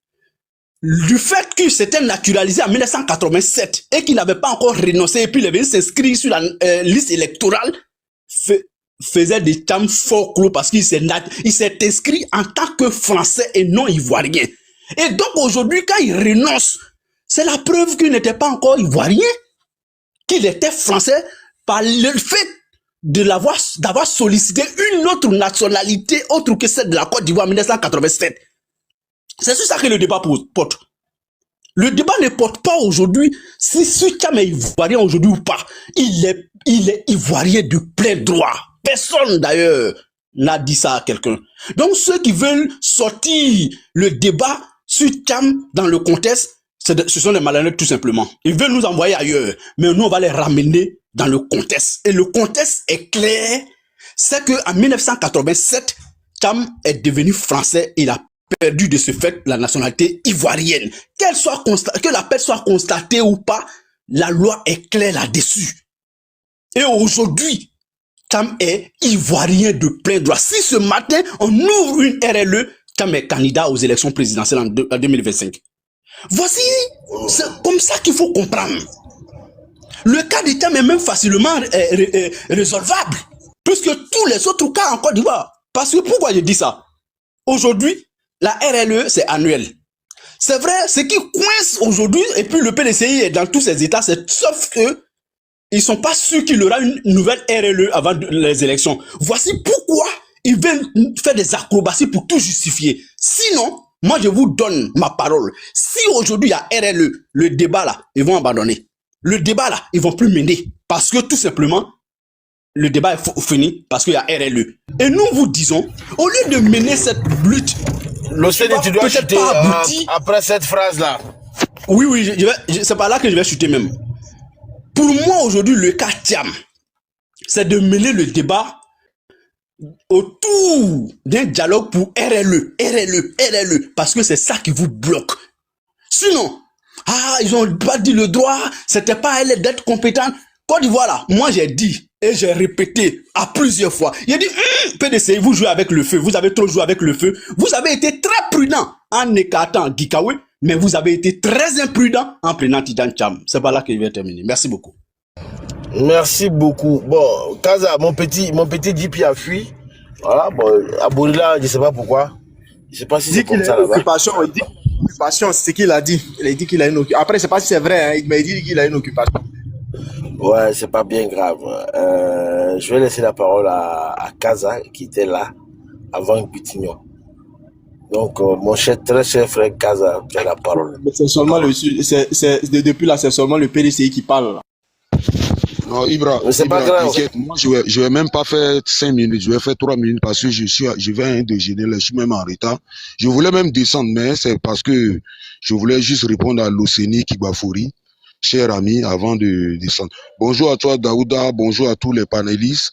du fait qu'il s'était naturalisé en 1987 et qu'il n'avait pas encore renoncé et puis il est venu s'inscrire sur la liste électorale, faisait des Thiam fort clos parce qu'il s'est inscrit en tant que français et non ivoirien. Et donc aujourd'hui, quand il renonce, c'est la preuve qu'il n'était pas encore ivoirien, qu'il était français par le fait d'avoir sollicité une autre nationalité autre que celle de la Côte d'Ivoire en 1987. C'est sur ça que le débat porte. Le débat ne porte pas aujourd'hui si Thiam est ivoirien aujourd'hui ou pas. Il est ivoirien de plein droit. Personne d'ailleurs n'a dit ça à quelqu'un. Donc ceux qui veulent sortir le débat sur Thiam dans le contexte, ce sont des malhonnêtes tout simplement. Ils veulent nous envoyer ailleurs, mais nous on va les ramener dans le contexte. Et le contexte est clair, c'est qu'en 1987, Thiam est devenu français, il a perdu de ce fait la nationalité ivoirienne. Que l'appel soit constaté ou pas, la loi est claire là-dessus. Et aujourd'hui, Thiam est ivoirien de plein droit. Si ce matin, on ouvre une RLE, Thiam est candidat aux élections présidentielles en 2025. Voici, c'est comme ça qu'il faut comprendre. Le cas de Thiam est même facilement résolvable. Puisque tous les autres cas en Côte d'Ivoire, Parce que pourquoi je dis ça? Aujourd'hui, la RLE, c'est annuel. C'est vrai, ce qui coince aujourd'hui, et puis le PDCI est dans tous ses états, sauf que ils sont pas sûrs qu'il y aura une nouvelle RLE avant les élections. Voici pourquoi ils veulent faire des acrobaties pour tout justifier. Sinon, moi je vous donne ma parole. Si aujourd'hui il y a RLE, le débat là, ils vont abandonner. Le débat là, ils vont plus mener. Parce que tout simplement, le débat est fini parce qu'il y a RLE. Et nous vous disons, au lieu de mener cette lutte,
L'Océanie, tu dois chuter après cette phrase-là.
Oui, c'est par là que je vais chuter même. Pour moi, aujourd'hui, le cas Thiam, c'est de mêler le débat autour d'un dialogue pour RLE, parce que c'est ça qui vous bloque. Sinon, ils ont pas dit le droit, c'était pas à elle d'être compétente. Côte d'Ivoire là, moi j'ai dit et j'ai répété à plusieurs fois. J'ai dit, PDC, vous jouez avec le feu, vous avez trop joué avec le feu. Vous avez été très prudent en écartant Gikawe, mais vous avez été très imprudent en prenant Tidjane Thiam. C'est par là que je vais terminer. Merci beaucoup.
Merci beaucoup. Bon, Kaza, mon petit JP a fui. Voilà, bon, à Borila, je ne sais pas pourquoi. Je ne sais pas si c'est comme ça là-bas.
Il dit occupation, c'est ce qu'il a dit. Il a dit qu'il a une occupation. Après, je ne sais pas si c'est vrai, hein, mais il dit qu'il a une occupation.
Ouais, c'est pas bien grave. Je vais laisser la parole à Kaza, qui était là, avant Pitignon. Donc, mon très cher frère Kaza, tu as la parole.
C'est seulement depuis là, c'est seulement le PDCI qui parle. Là.
Non, Ibra,
c'est pas grave.
Moi, je vais même pas faire 5 minutes, je vais faire 3 minutes parce que je vais déjeuner, là, je suis même en retard. Je voulais même descendre, mais c'est parce que je voulais juste répondre à l'Océanie Kibafouri, cher ami, avant de descendre. Bonjour à toi, Daouda, bonjour à tous les panélistes,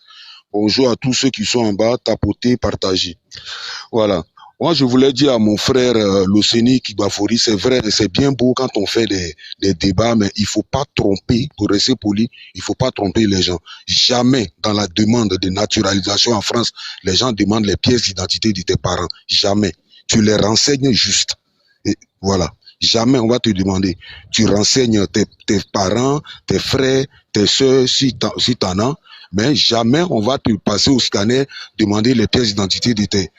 bonjour à tous ceux qui sont en bas, tapoter, partager. Voilà. Moi, je voulais dire à mon frère l'Océanie Kibafouri, c'est vrai, c'est bien beau quand on fait des débats, mais il faut pas tromper, pour rester poli, il faut pas tromper les gens. Jamais dans la demande de naturalisation en France, les gens demandent les pièces d'identité de tes parents. Jamais. Tu les renseignes juste. Et voilà. Jamais on va te demander. Tu renseignes tes parents, tes frères, tes soeurs, si t'en as. Mais jamais on va te passer au scanner, demander les pièces d'identité de tes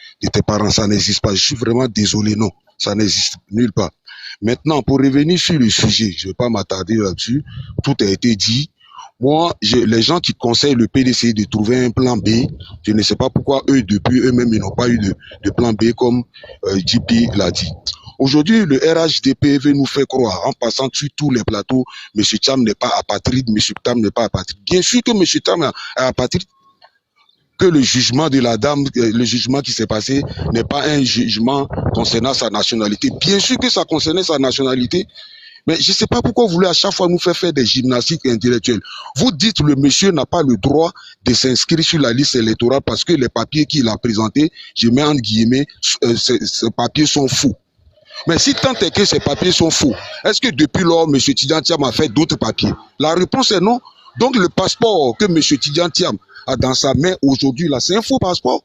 parents. Ça n'existe pas. Je suis vraiment désolé, non. Ça n'existe nulle part. Maintenant, pour revenir sur le sujet, je ne vais pas m'attarder là-dessus. Tout a été dit. Moi, les gens qui conseillent le PDC de trouver un plan B, je ne sais pas pourquoi depuis eux-mêmes, ils n'ont pas eu de plan B comme JP l'a dit. Aujourd'hui, le RHDP veut nous faire croire, en passant sur tous les plateaux, M. Thiam n'est pas apatride, M. Thiam n'est pas apatride. Bien sûr que M. Thiam est apatride, que le jugement de la dame, le jugement qui s'est passé n'est pas un jugement concernant sa nationalité. Bien sûr que ça concernait sa nationalité, mais je ne sais pas pourquoi vous voulez à chaque fois nous faire des gymnastiques intellectuelles. Vous dites le monsieur n'a pas le droit de s'inscrire sur la liste électorale parce que les papiers qu'il a présentés, je mets en guillemets, ces papiers sont faux. Mais si tant est que ces papiers sont faux, est-ce que depuis lors, M. Tidjane Thiam a fait d'autres papiers? La réponse est non. Donc le passeport que M. Tidjane Thiam a dans sa main aujourd'hui, là, c'est un faux passeport.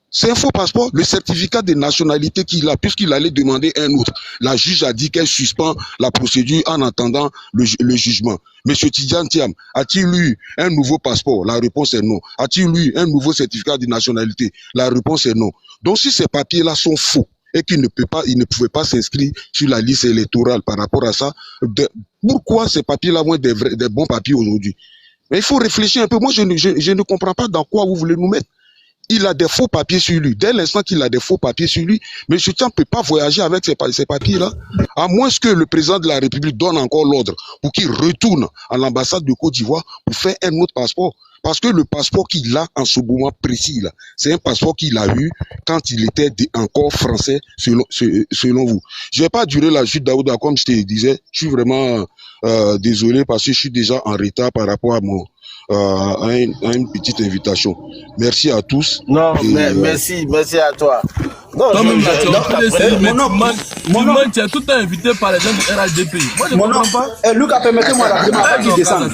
C'est un faux passeport. Le certificat de nationalité qu'il a, puisqu'il allait demander un autre, la juge a dit qu'elle suspend la procédure en attendant le jugement. M. Tidjane Thiam, a-t-il eu un nouveau passeport? La réponse est non. A-t-il eu un nouveau certificat de nationalité? La réponse est non. Donc si ces papiers-là sont faux, et qu'il ne pouvait pas s'inscrire sur la liste électorale par rapport à ça, pourquoi ces papiers-là vont être des bons papiers aujourd'hui? Mais il faut réfléchir un peu. Moi, je ne comprends pas dans quoi vous voulez nous mettre. Il a des faux papiers sur lui. Dès l'instant qu'il a des faux papiers sur lui, M. Thiam ne peut pas voyager avec ces papiers-là, à moins que le président de la République donne encore l'ordre pour qu'il retourne à l'ambassade de Côte d'Ivoire pour faire un autre passeport. Parce que le passeport qu'il a en ce moment précis, là, c'est un passeport qu'il a eu quand il était encore français, selon vous. Je vais pas durer la chute d'Aouda, comme je te disais. Je suis vraiment désolé parce que je suis déjà en retard par rapport à une petite invitation. Merci à tous.
Non, mais merci à toi. Non,
tu as tout le temps invité par les gens du RHDP. Moi, je ne comprends pas.
Lucas, permettez-moi d'appeler avant qu'il descende.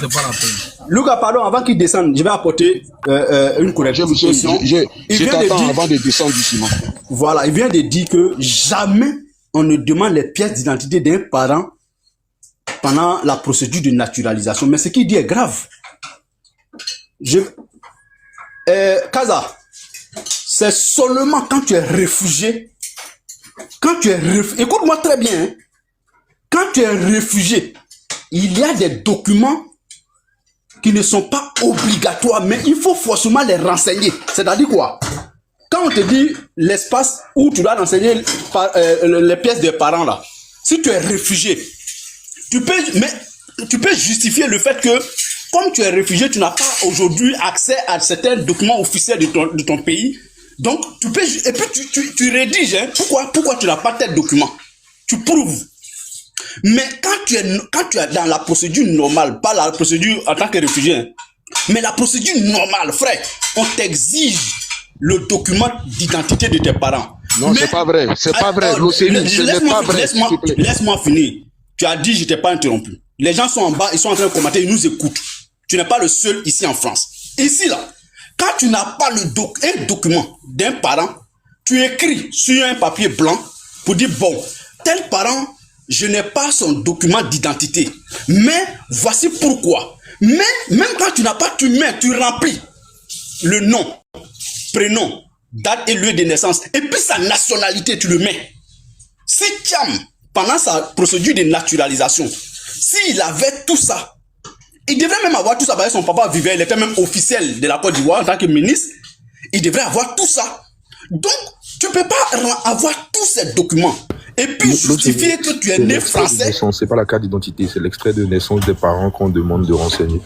Lucas, pardon, avant qu'il descende, je vais apporter une correction.
Je t'attends avant de descendre du ciment.
Voilà, il vient de dire que jamais on ne demande les pièces d'identité d'un parent pendant la procédure de naturalisation. Mais ce qu'il dit est grave. Kaza, c'est seulement quand tu es réfugié, écoute-moi très bien, hein. Quand tu es réfugié, il y a des documents qui ne sont pas obligatoires, mais il faut forcément les renseigner. C'est-à-dire quoi? Quand on te dit l'espace où tu dois renseigner les pièces des parents là, si tu es réfugié, tu peux justifier le fait que comme tu es réfugié, tu n'as pas aujourd'hui accès à certains documents officiels de ton pays. Donc, tu peux, et puis tu rédiges, hein. Pourquoi tu n'as pas tel document? Tu prouves. Mais quand tu es dans la procédure normale, pas la procédure en tant que réfugié, hein, mais la procédure normale, frère, on t'exige le document d'identité de tes parents.
Non, c'est pas vrai. C'est pas vrai. L'OCNU, ce n'est pas vrai.
Laisse-moi finir. Tu as dit, je t'ai pas interrompu. Les gens sont en bas, ils sont en train de commenter, ils nous écoutent. Tu n'es pas le seul ici en France. Ici, là, quand tu n'as pas un document d'un parent, tu écris sur un papier blanc pour dire, bon, tel parent, je n'ai pas son document d'identité. Mais voici pourquoi. Mais même quand tu n'as pas, tu remplis le nom, prénom, date et lieu de naissance. Et puis sa nationalité, tu le mets. Si Thiam, pendant sa procédure de naturalisation, s'il avait tout ça, il devrait même avoir tout ça. Son papa vivait, il était même officiel de la Côte d'Ivoire en tant que ministre. Il devrait avoir tout ça. Donc, tu ne peux pas avoir tous ces documents. Et puis justifier que tu es né français.
C'est pas la carte d'identité, c'est l'extrait de naissance des parents qu'on demande de renseigner.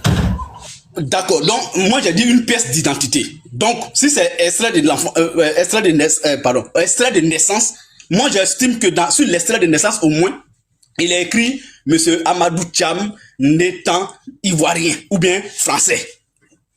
D'accord.
Donc, moi j'ai dit une pièce d'identité. Donc, si c'est extrait de l'enfant, extrait de naissance, moi j'estime que sur l'extrait de naissance au moins, il est écrit Monsieur Amadou Thiam n'étant ivoirien ou bien français.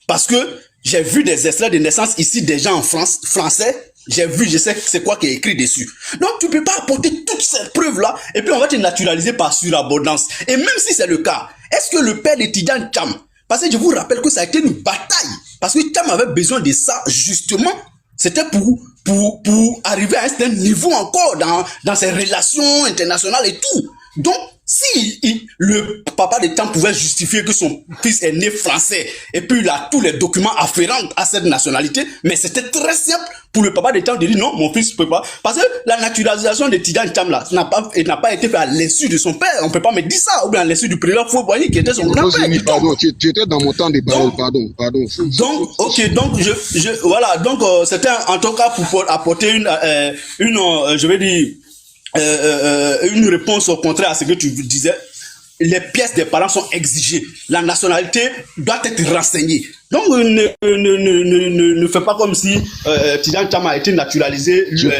Parce que j'ai vu des extraits de naissance ici des gens en France, français. J'ai vu, je sais c'est quoi qui est écrit dessus. Donc tu peux pas apporter toutes ces preuves-là et puis on va te naturaliser par surabondance. Et même si c'est le cas, est-ce que le père de Tidjane Thiam, parce que je vous rappelle que ça a été une bataille, parce que Thiam avait besoin de ça justement, c'était pour arriver à un certain niveau encore dans ses relations internationales et tout. Donc, si le papa de Thiam pouvait justifier que son fils est né français et puis il a tous les documents afférents à cette nationalité, mais c'était très simple pour le papa de Thiam de dire non, mon fils ne peut pas. Parce que la naturalisation de Tidjane Thiam là, n'a pas été fait à l'insu de son père. On ne peut pas me dire ça, ou bien à l'insu du président Fouboigny qui était son grand-père.
Pardon, tu étais dans mon temps de parole, pardon.
Donc, ok, donc voilà, donc c'était en tout cas pour apporter je vais dire, une réponse au contraire à ce que tu disais. Les pièces des parents sont exigées. La nationalité doit être renseignée. Donc ne fais pas comme si Tidjane Thiam a été naturalisé.
Je ne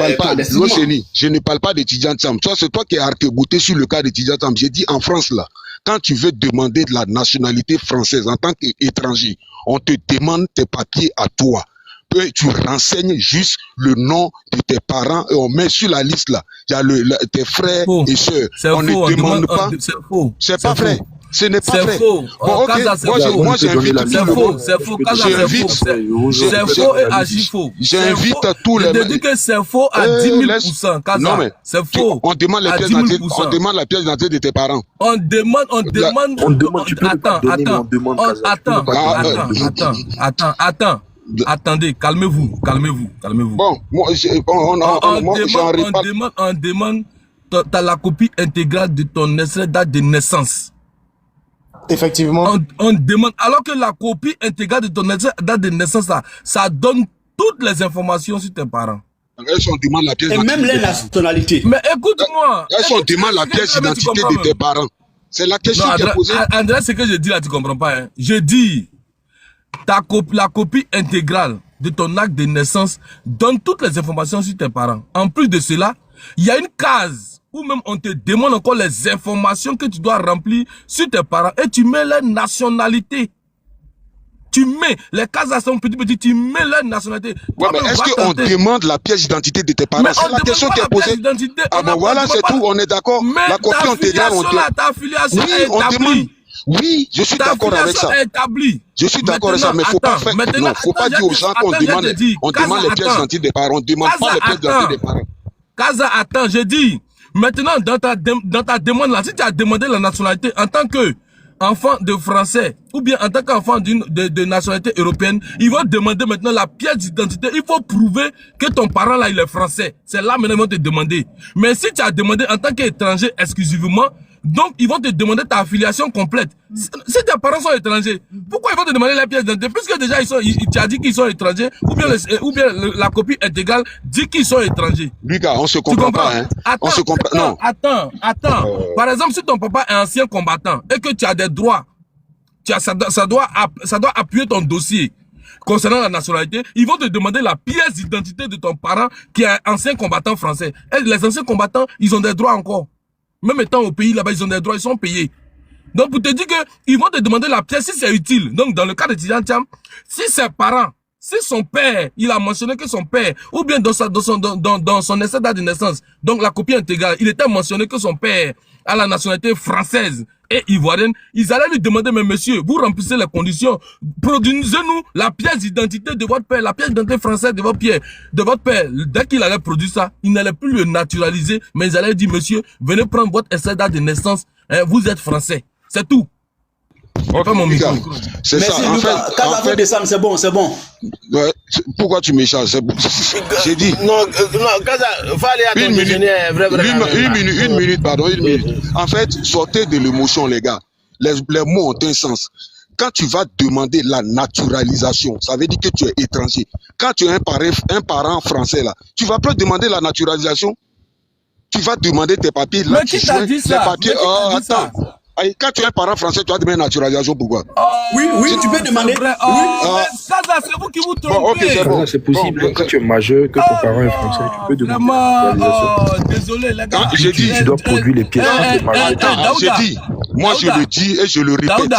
parle pas de Tidjane Thiam. C'est toi qui es arc-bouté sur le cas de Tidjane Thiam. J'ai dit en France là, quand tu veux demander de la nationalité française en tant qu'étranger, on te demande tes papiers à toi. Tu renseignes juste le nom de tes parents et on met sur la liste là, il y a tes frères et sœurs. On ne demande pas. C'est faux. C'est pas vrai. Ce n'est pas vrai. Bon, ok. Moi, j'invite tout le monde.
C'est faux. C'est faux et archi faux.
J'invite tous les.
Je te dis que c'est faux à 10 000%.
Non, mais
c'est faux.
On demande la pièce d'identité. On demande la pièce d'identité de tes parents.
On demande. Attends. Attendez, calmez-vous.
Bon,
on demande t'as la copie intégrale de ton extrait date de naissance.
Effectivement.
On demande, alors que la copie intégrale de ton extrait date de naissance, ça donne toutes les informations sur tes parents.
On demande la pièce d'identité.
Et même les nationalités.
Mais écoute-moi.
On demande la pièce d'identité de tes parents. C'est la question qui est posée.
André, ce que je dis là, tu comprends pas. Hein? Je dis, la copie intégrale de ton acte de naissance donne toutes les informations sur tes parents. En plus de cela, il y a une case où même on te demande encore les informations que tu dois remplir sur tes parents et tu mets leur nationalité. Tu mets les cases à son petit, tu mets leur nationalité.
Ouais, mais est-ce qu'on demande la pièce d'identité de tes parents? C'est la question qui est posée. Ah ben voilà, c'est tout, on est d'accord. La copie intégrale, on demande.
Ta affiliation
oui, on demande. Oui, je suis d'accord avec ça. Je suis d'accord avec ça, mais faut pas faire. Non, faut pas dire aux gens qu'on demande les pièces d'identité des parents. On demande pas les pièces d'identité des parents.
Kaza, attends, je dis. Maintenant, dans ta demande là, si tu as demandé la nationalité en tant que enfant de Français, ou bien en tant qu'enfant de nationalité européenne, ils vont demander maintenant la pièce d'identité. Il faut prouver que ton parent là, il est français. C'est là maintenant ils vont te demander. Mais si tu as demandé en tant qu'étranger exclusivement, donc ils vont te demander ta affiliation complète. Si tes parents sont étrangers, pourquoi ils vont te demander la pièce d'identité? Puisque déjà tu as dit qu'ils sont étrangers, ou bien la copie intégrale dit qu'ils sont étrangers.
Lucas, on se comprend pas, hein.
Attends,
on se comprend. Non.
Attends. Par exemple, si ton papa est ancien combattant et que tu as des droits, ça doit appuyer ton dossier concernant la nationalité. Ils vont te demander la pièce d'identité de ton parent qui est ancien combattant français. Et les anciens combattants, ils ont des droits encore. Même étant au pays là-bas, ils ont des droits, ils sont payés. Donc, pour te dire qu'ils vont te demander la pièce si c'est utile. Donc, dans le cas de Tidjane Thiam, si ses parents, si son père, il a mentionné que son père, ou bien dans son essai d'acte de naissance, donc la copie intégrale, il était mentionné que son père a la nationalité française et ivoirienne, ils allaient lui demander, mais monsieur, vous remplissez les conditions, produisez-nous la pièce d'identité de votre père, la pièce d'identité française de votre père. Dès qu'il allait produire ça, il n'allait plus le naturaliser, mais ils allaient dire, monsieur, venez prendre votre essai d'acte de naissance, hein, vous êtes français. C'est tout.
Okay, mon Lucas, c'est ça. En fait,
décembre, c'est bon.
Ouais, pourquoi tu m'échanges? J'ai dit.
Non, Kaza, faut aller à ton déjeuner,
une minute. En fait, sortez de l'émotion, les gars. Les mots ont un sens. Quand tu vas demander la naturalisation, ça veut dire que tu es étranger. Quand tu es un parent français, là, tu vas pas demander la naturalisation. Tu vas demander tes papiers. Là,
mais qui t'a dit ça?
Les papiers, attends. Quand tu es un parent français, tu vas demander naturalisation, pourquoi?
Oui, tu peux demander.
Ça, c'est vous qui vous trompez.
Bon, okay,
c'est possible. Quand tu es majeur, que ton parent est français, tu peux demander naturalisation.
Désolé, les gars.
J'ai dit,
tu dois produire les pièces.
J'ai dit, moi je le dis et je le répète.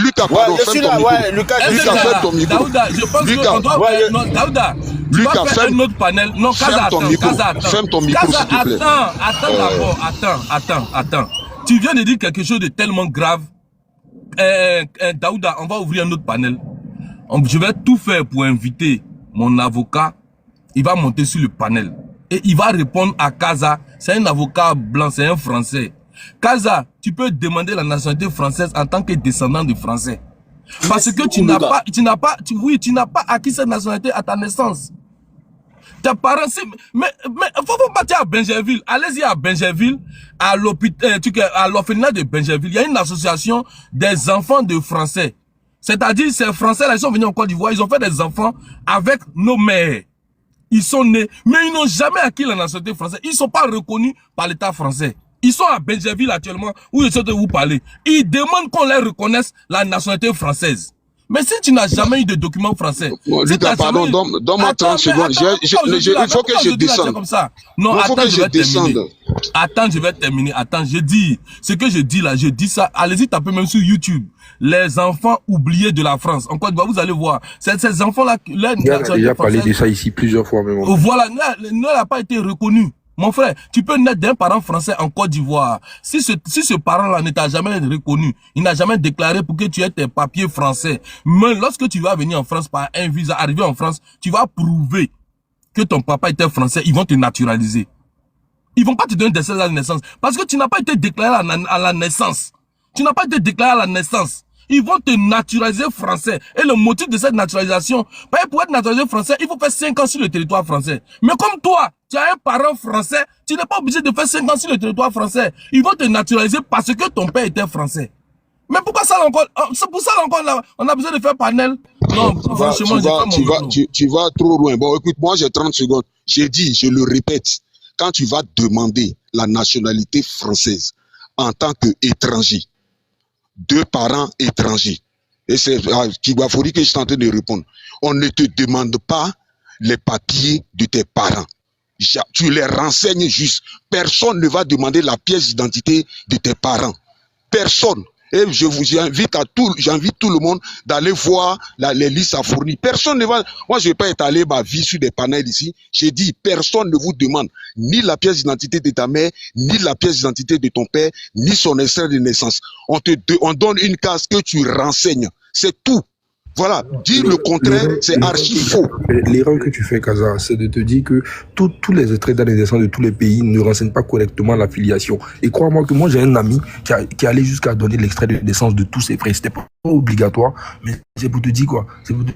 Lucas, pardon, ferme ton micro.
Lucas, je pense qu'on doit faire. Non, Daouda.
Lucas,
ferme notre panel. Non,
ferme ton micro, s'il te plaît.
Attends. Tu viens de dire quelque chose de tellement grave. Daouda, on va ouvrir un autre panel. Je vais tout faire pour inviter mon avocat. Il va monter sur le panel. Et il va répondre à Kaza. C'est un avocat blanc, c'est un Français. Kaza, tu peux demander la nationalité française en tant que descendant de Français. Parce que tu n'as pas acquis cette nationalité à ta naissance. Tes parents, mais faut partir à Benjerville. Allez-y à Benjerville, à l'orphelinat de Benjerville. Il y a une association des enfants de Français. C'est-à-dire, ces Français-là, ils sont venus en Côte d'Ivoire, ils ont fait des enfants avec nos mères. Ils sont nés, mais ils n'ont jamais acquis la nationalité française. Ils ne sont pas reconnus par l'État français. Ils sont à Benjerville actuellement, où je suis de vous parler. Ils demandent qu'on leur reconnaisse la nationalité française. Mais si tu n'as jamais eu de document français...
Lucas, pardon, donne-moi 30 secondes. Il faut que je descende.
Non, attends, je vais terminer. Attends, je vais terminer. Attends, je dis... Ce que je dis là, je dis ça. Allez-y, tapez même sur YouTube. Les enfants oubliés de la France. En Côte d'Ivoire, vous allez voir. Ces enfants-là...
Il a déjà parlé de ça ici plusieurs fois même.
Voilà, n'a pas été reconnu. Mon frère, tu peux naître d'un parent français en Côte d'Ivoire. Si ce parent-là ne t'a jamais reconnu, il n'a jamais déclaré pour que tu aies tes papiers français. Mais lorsque tu vas venir en France par un visa, arriver en France, tu vas prouver que ton papa était français. Ils vont te naturaliser. Ils vont pas te donner des cédulles à la naissance. Parce que tu n'as pas été déclaré à la naissance. Tu n'as pas été déclaré à la naissance. Ils vont te naturaliser français. Et le motif de cette naturalisation, pour être naturalisé français, il faut faire 5 ans sur le territoire français. Mais comme toi, tu as un parent français, tu n'es pas obligé de faire 5 ans sur le territoire français. Ils vont te naturaliser parce que ton père était français. Mais pourquoi ça encore? C'est pour ça encore là, on a besoin de faire panel. Non, franchement,
tu vas trop loin. Bon, écoute, moi j'ai 30 secondes. J'ai dit, je le répète, quand tu vas demander la nationalité française en tant qu'étranger, deux parents étrangers, et c'est Kigwafori que je suis en train de répondre, on ne te demande pas les papiers de tes parents. Tu les renseignes juste. Personne ne va demander la pièce d'identité de tes parents. Personne. Et j'invite tout le monde d'aller voir les listes à fournir. Personne ne va, moi je vais pas étaler ma vie sur des panels ici. J'ai dit, personne ne vous demande ni la pièce d'identité de ta mère, ni la pièce d'identité de ton père, ni son extrait de naissance. On donne une case que tu renseignes. C'est tout. Voilà, dire le contraire, c'est archi faux.
L'erreur que tu fais, Kaza, c'est de te dire que tous les extraits d'acte de naissance de tous les pays ne renseignent pas correctement la filiation. Et crois-moi que moi, j'ai un ami qui allait jusqu'à donner l'extrait de naissance de tous ses frères. C'était pas obligatoire, mais c'est pour te dire quoi? C'est pour te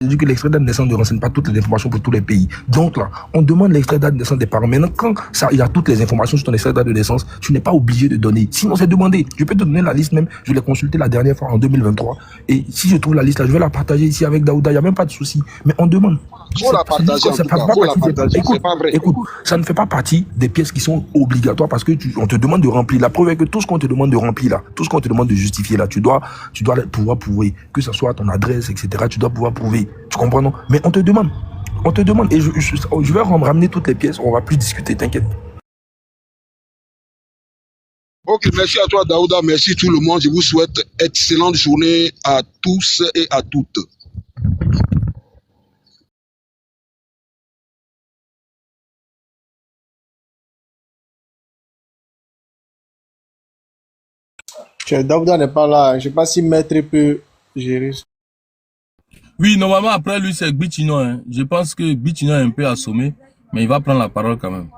dire que l'extrait d'acte de naissance ne renseigne pas toutes les informations pour tous les pays. Donc là, on demande l'extrait d'acte de naissance des parents. Maintenant, quand il y a toutes les informations sur ton extrait d'acte de naissance, tu n'es pas obligé de donner. Sinon, c'est demandé. Je peux te donner la liste même. Je l'ai consultée la dernière fois en 2023. Et si je trouve la liste là, je vais la partager ici avec Daouda. Il n'y a même pas de souci. Mais on demande.
Faut la partager,
Écoute, ça ne fait pas partie des pièces qui sont obligatoires parce que on te demande de remplir. La preuve est que tout ce qu'on te demande de remplir là, tout ce qu'on te demande de justifier là, tu dois pouvoir prouver, que ce soit ton adresse, etc. Tu dois pouvoir prouver. Tu comprends, non? Mais on te demande. Et je vais ramener toutes les pièces. On va plus discuter, t'inquiète.
Ok, merci à toi, Daouda. Merci tout le monde. Je vous souhaite excellente journée à tous et à toutes.
Daouda n'est pas là. Je ne sais pas si Maître peut gérer ça.
Oui, normalement, après lui, c'est Gbitino. Hein. Je pense que Gbitino est un peu assommé, mais il va prendre la parole quand même.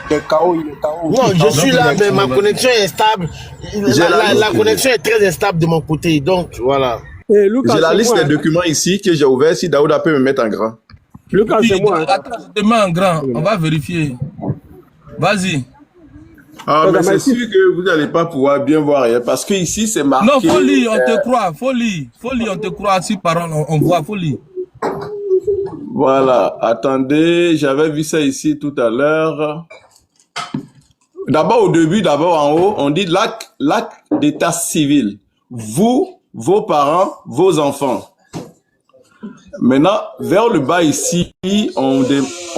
Il est KO.
Non, je suis là, mais ma connexion est instable. La connexion est très instable de mon côté, donc voilà.
J'ai la liste des documents ici que j'ai ouvert. Si Daouda peut me mettre en grand.
Lucas, c'est moi.
Attends, je te mets en grand. On va vérifier. Vas-y.
Ah, mais c'est sûr que vous n'allez pas pouvoir bien voir rien parce que ici c'est marqué.
Non, faut lire, on te croit. Faut lire, on te croit. Si parole, on voit, faut lire.
Voilà, attendez, j'avais vu ça ici tout à l'heure. D'abord, au début, d'abord en haut, on dit l'acte d'état civil. Vous, vos parents, vos enfants. Maintenant, vers le bas ici, on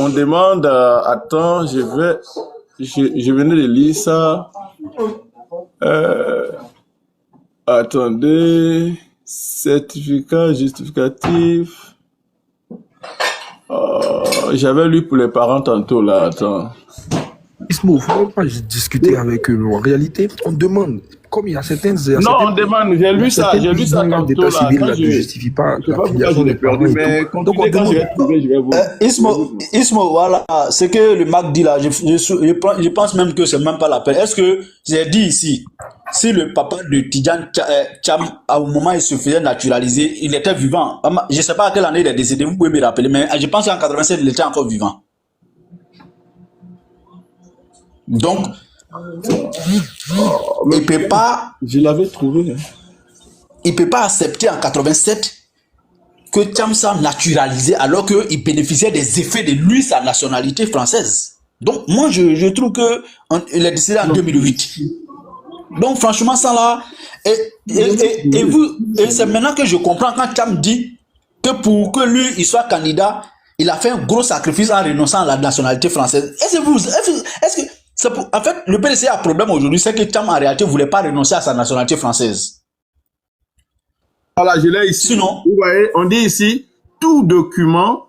demande, attends, je venais de lire ça. Attendez, certificat justificatif. J'avais lu pour les parents tantôt là, attends.
Ismo, il ne faut pas discuter avec eux. En réalité, on demande. Comme il y a certaines...
Non, on demande. J'ai lu ça tantôt là.
Civil, là, ne justifie pas la filiation des parents.
Mais donc, quand je vais trouver, je vais vous...
Ismo, voilà, ce que le Mac dit là, je pense même que c'est même pas la peine. Est-ce que j'ai dit ici, si le papa de Tidjane Cham, à un moment il se faisait naturaliser, il était vivant. Je ne sais pas à quelle année il est décédé, vous pouvez me rappeler, mais je pense qu'en 87, il était encore vivant. Donc, il peut pas...
Je l'avais trouvé. Hein.
Il peut pas accepter en 87 que Cham soit naturalisé alors qu'il bénéficiait des effets de lui, sa nationalité française. Donc, moi, je trouve qu'il est décédé en 2008. Donc, franchement, ça là... Et c'est maintenant que je comprends quand Cham dit que pour que lui, il soit candidat, il a fait un gros sacrifice en renonçant à la nationalité française. Est-ce que en fait, le PDC a un problème aujourd'hui, c'est que Cham en réalité ne voulait pas renoncer à sa nationalité française.
Voilà, je l'ai ici.
Sinon,
vous voyez, on dit ici, tout document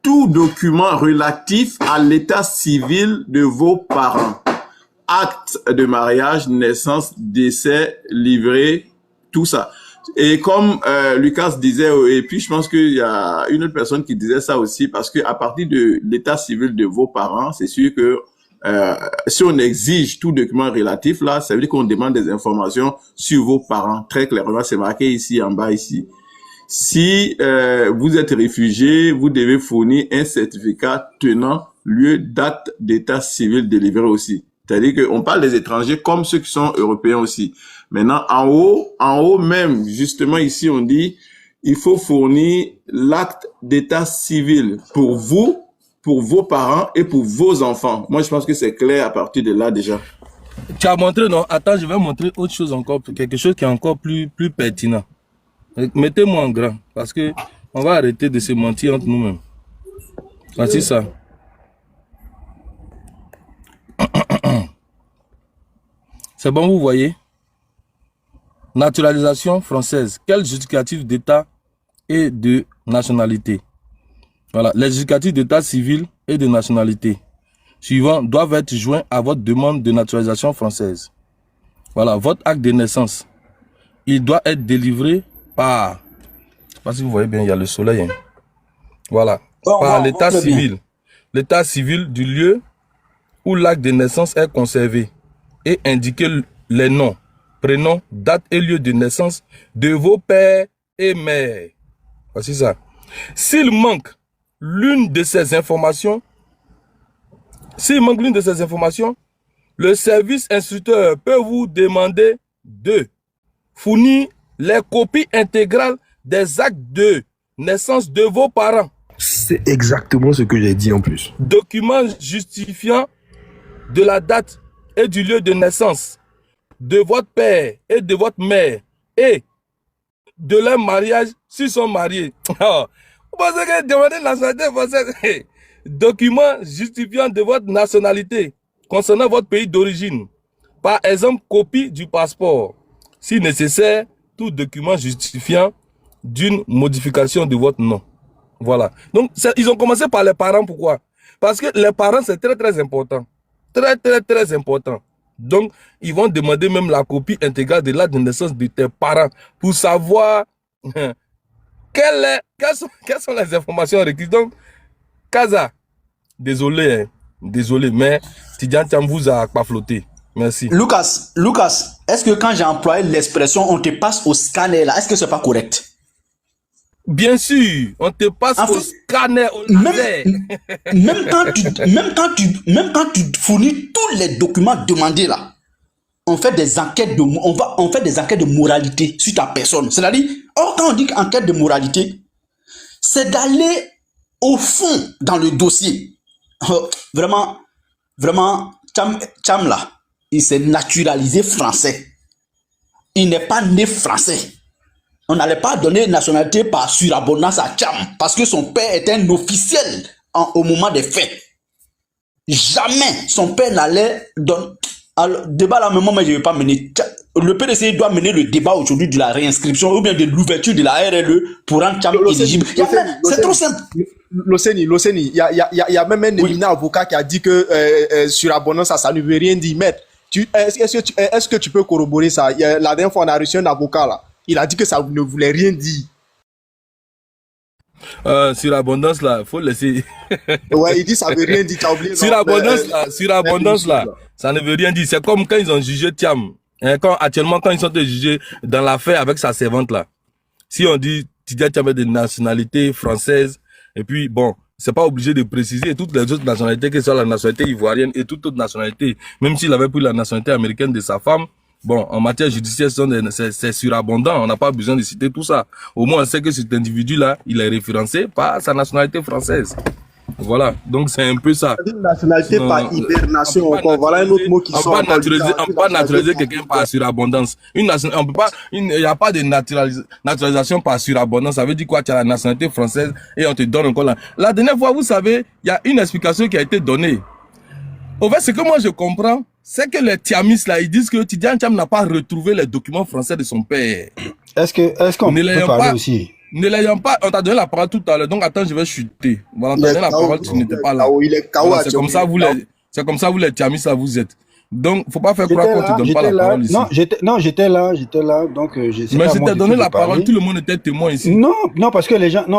relatif à l'état civil de vos parents. Acte de mariage, naissance, décès, livret, tout ça. Et comme Lucas disait, et puis je pense qu'il y a une autre personne qui disait ça aussi, parce que à partir de l'état civil de vos parents, c'est sûr que si on exige tout document relatif là, ça veut dire qu'on demande des informations sur vos parents. Très clairement, c'est marqué ici en bas ici. Si vous êtes réfugié, vous devez fournir un certificat tenant lieu, date d'état civil délivré aussi. C'est-à-dire qu'on parle des étrangers comme ceux qui sont européens aussi. Maintenant, en haut même, justement ici, on dit, il faut fournir l'acte d'état civil pour vous, pour vos parents et pour vos enfants. Moi, je pense que c'est clair à partir de là déjà.
Tu as montré, non? Attends, je vais montrer autre chose encore, quelque chose qui est encore plus pertinent. Mettez-moi en grand, parce que on va arrêter de se mentir entre nous-mêmes. Voici ça. C'est bon, vous voyez? Naturalisation française. Quel justificatif d'état et de nationalité? Voilà, les justificatifs d'état civil et de nationalité suivants doivent être joints à votre demande de naturalisation française. Voilà, votre acte de naissance. Il doit être délivré par pas si vous voyez bien, il y a le soleil. Hein. Voilà.
Bon,
Par
bon,
l'état
très bien.
civil. L'état civil du lieu où l'acte de naissance est conservé et indiquer les noms, prénoms, date et lieu de naissance de vos pères et mères. Voici ça. S'il manque l'une de ces informations, le service instructeur peut vous demander de fournir les copies intégrales des actes de naissance de vos parents.
C'est exactement ce que j'ai dit en plus.
Documents justifiant de la date et du lieu de naissance de votre père et de votre mère et de leur mariage s'ils sont mariés. Vous pensez que demander nationalité française? Documents justifiant de votre nationalité concernant votre pays d'origine. Par exemple, copie du passeport. Si nécessaire, tout document justifiant d'une modification de votre nom. Voilà. Donc, ils ont commencé par les parents. Pourquoi? Parce que les parents, c'est très, très important. Très, très, très important. Donc, ils vont demander même la copie intégrale de l'acte de naissance de tes parents pour savoir quelles sont les informations requises. Donc, Kaza, désolé, hein, désolé, mais Tidjane Thiam vous a pas flotté. Merci.
Lucas, est-ce que quand j'ai employé l'expression on te passe au scanner là, est-ce que c'est pas correct?
Bien sûr, on te passe au scanner, au laser.
Même quand tu fournis tous les documents demandés là, on fait des enquêtes de moralité sur ta personne. C'est-à-dire, quand on dit enquête de moralité, c'est d'aller au fond dans le dossier. Vraiment, Thiam là, il s'est naturalisé français. Il n'est pas né français. On n'allait pas donner nationalité par surabondance à Thiam parce que son père était un officiel au moment des faits. Jamais son père n'allait donner. Alors, débat là, mais je ne vais pas mener. Le PDC doit mener le débat aujourd'hui de la réinscription ou bien de l'ouverture de la RLE pour rendre Thiam éligible. C'est trop simple.
Loseni, il y a même un éminent avocat qui a dit que surabondance, ça ne veut rien dire. Maître, est-ce que tu peux corroborer ça? La dernière fois, on a reçu un avocat là. Il a dit que ça ne voulait rien dire.
Surabondance là, faut laisser.
Ouais, il dit ça veut rien dire. T'as oublié.
Surabondance là, ça ne veut rien dire. C'est comme quand ils ont jugé Thiam. Actuellement, quand ils sont jugés dans l'affaire avec sa servante là. Si on dit Tidjane Thiam est de nationalité française, et puis bon, c'est pas obligé de préciser toutes les autres nationalités, que ce soit la nationalité ivoirienne et toute autre nationalité, même s'il avait pris la nationalité américaine de sa femme. Bon, en matière judiciaire, c'est surabondant. On n'a pas besoin de citer tout ça. Au moins, on sait que cet individu-là, il est référencé par sa nationalité française. Voilà. Donc, c'est un peu ça.
Une nationalité par hibernation. Voilà un autre mot qui sort.
On peut pas naturaliser quelqu'un par surabondance. On peut pas, il n'y a pas de naturalisation par surabondance. Ça veut dire quoi? Tu as la nationalité française et on te donne encore là. La dernière fois, vous savez, il y a une explication qui a été donnée. Au fait, ce que moi je comprends, c'est que les Thiamis là, ils disent que Tidjane Thiam n'a pas retrouvé les documents français de son père.
Est-ce qu'on peut parler aussi?
Ne l'ayant pas, on t'a donné la parole tout à l'heure, donc attends, je vais chuter. Voilà, on t'a donné la parole, tu n'étais pas là. Voilà, c'est comme ça, vous les Thiamis là, vous êtes. Donc, faut pas faire croire qu'on te donne pas la parole ici.
J'étais là, donc
mais je t'ai donné la parole, tout le monde était témoin ici.
Non, parce que les gens, ont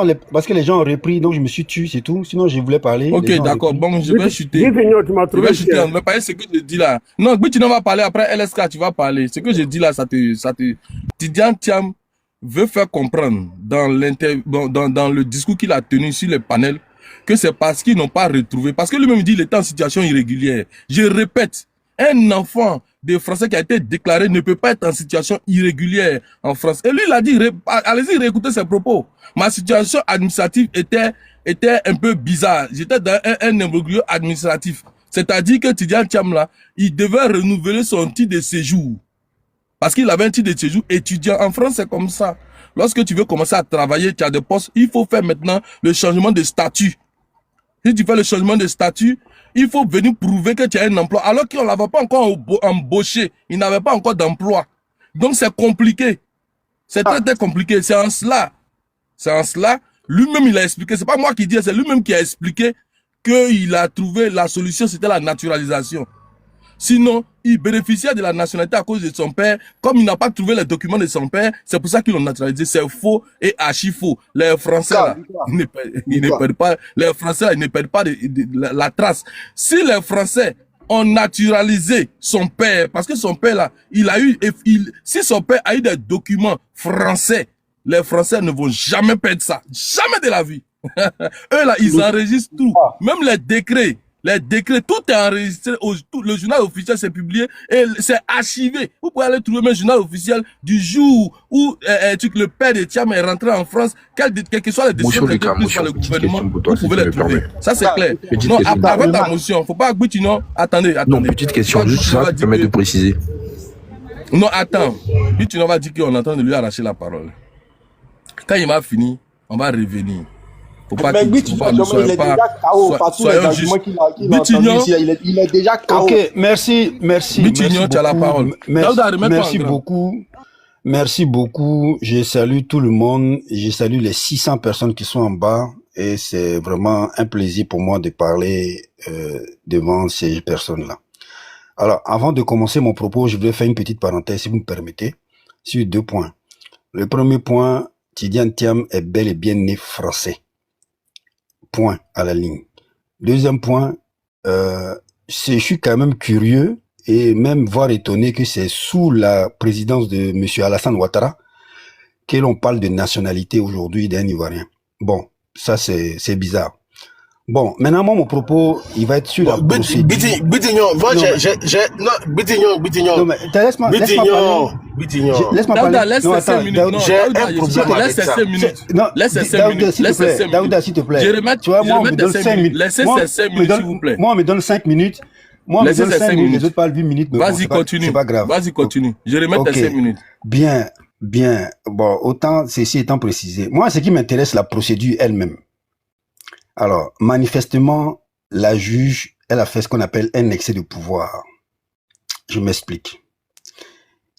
repris, donc je me suis tué, c'est tout. Sinon, je voulais parler.
Ok, d'accord, bon, je vais chuter. Je vais chuter, on va parler ce que je dis là. Non, mais tu n'en vas parler après LSK, tu vas parler. Ce que je dis là, ça te, Tidjane Thiam veut faire comprendre dans le discours qu'il a tenu sur le panel que c'est parce qu'ils n'ont pas retrouvé, parce que lui-même dit qu'il était en situation irrégulière. Je répète, un enfant de Français qui a été déclaré ne peut pas être en situation irrégulière en France. Et lui, il a dit, allez-y, réécoutez ses propos. Ma situation administrative était un peu bizarre. J'étais dans un imbroglio administratif. C'est-à-dire que Tidjane Thiam là, il devait renouveler son titre de séjour. Parce qu'il avait un titre de séjour étudiant. En France, c'est comme ça. Lorsque tu veux commencer à travailler, tu as des postes, il faut faire maintenant le changement de statut. Si tu fais le changement de statut, il faut venir prouver que tu as un emploi. Alors qu'on ne l'avait pas encore embauché. Il n'avait pas encore d'emploi. Donc c'est compliqué. C'est très très compliqué. C'est en cela. Lui-même il a expliqué. C'est pas moi qui dis, c'est lui-même qui a expliqué qu'il a trouvé la solution, c'était la naturalisation. Sinon, il bénéficiait de la nationalité à cause de son père. Comme il n'a pas trouvé les documents de son père, c'est pour ça qu'ils l'ont naturalisé. C'est faux et archi faux. Les Français, là, ils ne perdent pas, les Français, là, ils ne perdent pas la trace. Si les Français ont naturalisé son père, parce que son père, là, si son père a eu des documents français, les Français ne vont jamais perdre ça. Jamais de la vie. Eux, là, ils enregistrent tout. Même les décrets, tout est enregistré. Le journal officiel s'est publié et c'est archivé. Vous pouvez aller trouver un journal officiel du jour où le père de Thiam est rentré en France, quel que soit les décisions prises par le gouvernement, vous pouvez les trouver. Ça, c'est clair. Non, avec ta motion, faut pas que non, attendez.
Non, petite question, juste ça permet de préciser.
Non, attends. Puis tu vas dire qu'on est en train de lui arracher la parole. Quand il m'a fini, on va revenir. Faut pas
mais Bitignon, il est déjà KO par tous les arguments qu'il a entendus ici. Il est déjà KO. Ok, merci.
Bitignon, tu as la parole.
Merci beaucoup. Je salue tout le monde. Je salue les 600 personnes qui sont en bas. Et c'est vraiment un plaisir pour moi de parler devant ces personnes-là. Alors, avant de commencer mon propos, je voulais faire une petite parenthèse, si vous me permettez, sur 2 points. Le premier point, Tidjane Thiam est bel et bien né français. Point à la ligne. Deuxième point, je suis quand même curieux et même voire étonné que c'est sous la présidence de monsieur Alassane Ouattara que l'on parle de nationalité aujourd'hui d'un Ivoirien. Bon, ça c'est bizarre. Bon, maintenant mon propos, il va être sur la procédure.
Bitignon, Bitignon.
Non, mais laisse-moi parler.
Laisse 5 minutes. Non, laisse 5 minutes. Daouda,
s'il te plaît.
Je remets,
tu vois, moi, on me donne 5 minutes.
Laissez 5 minutes, s'il vous plaît.
Moi, on me donne 5 minutes. Moi, on me donne 5 minutes. Les autres parlent 8 minutes.
Vas-y, continue.
C'est pas grave.
Vas-y, continue. Je remets tes 5 minutes.
Bien. Bon, autant, ceci étant précisé. Moi, ce qui m'intéresse, la procédure elle-même. Alors, manifestement, la juge, elle a fait ce qu'on appelle un excès de pouvoir. Je m'explique.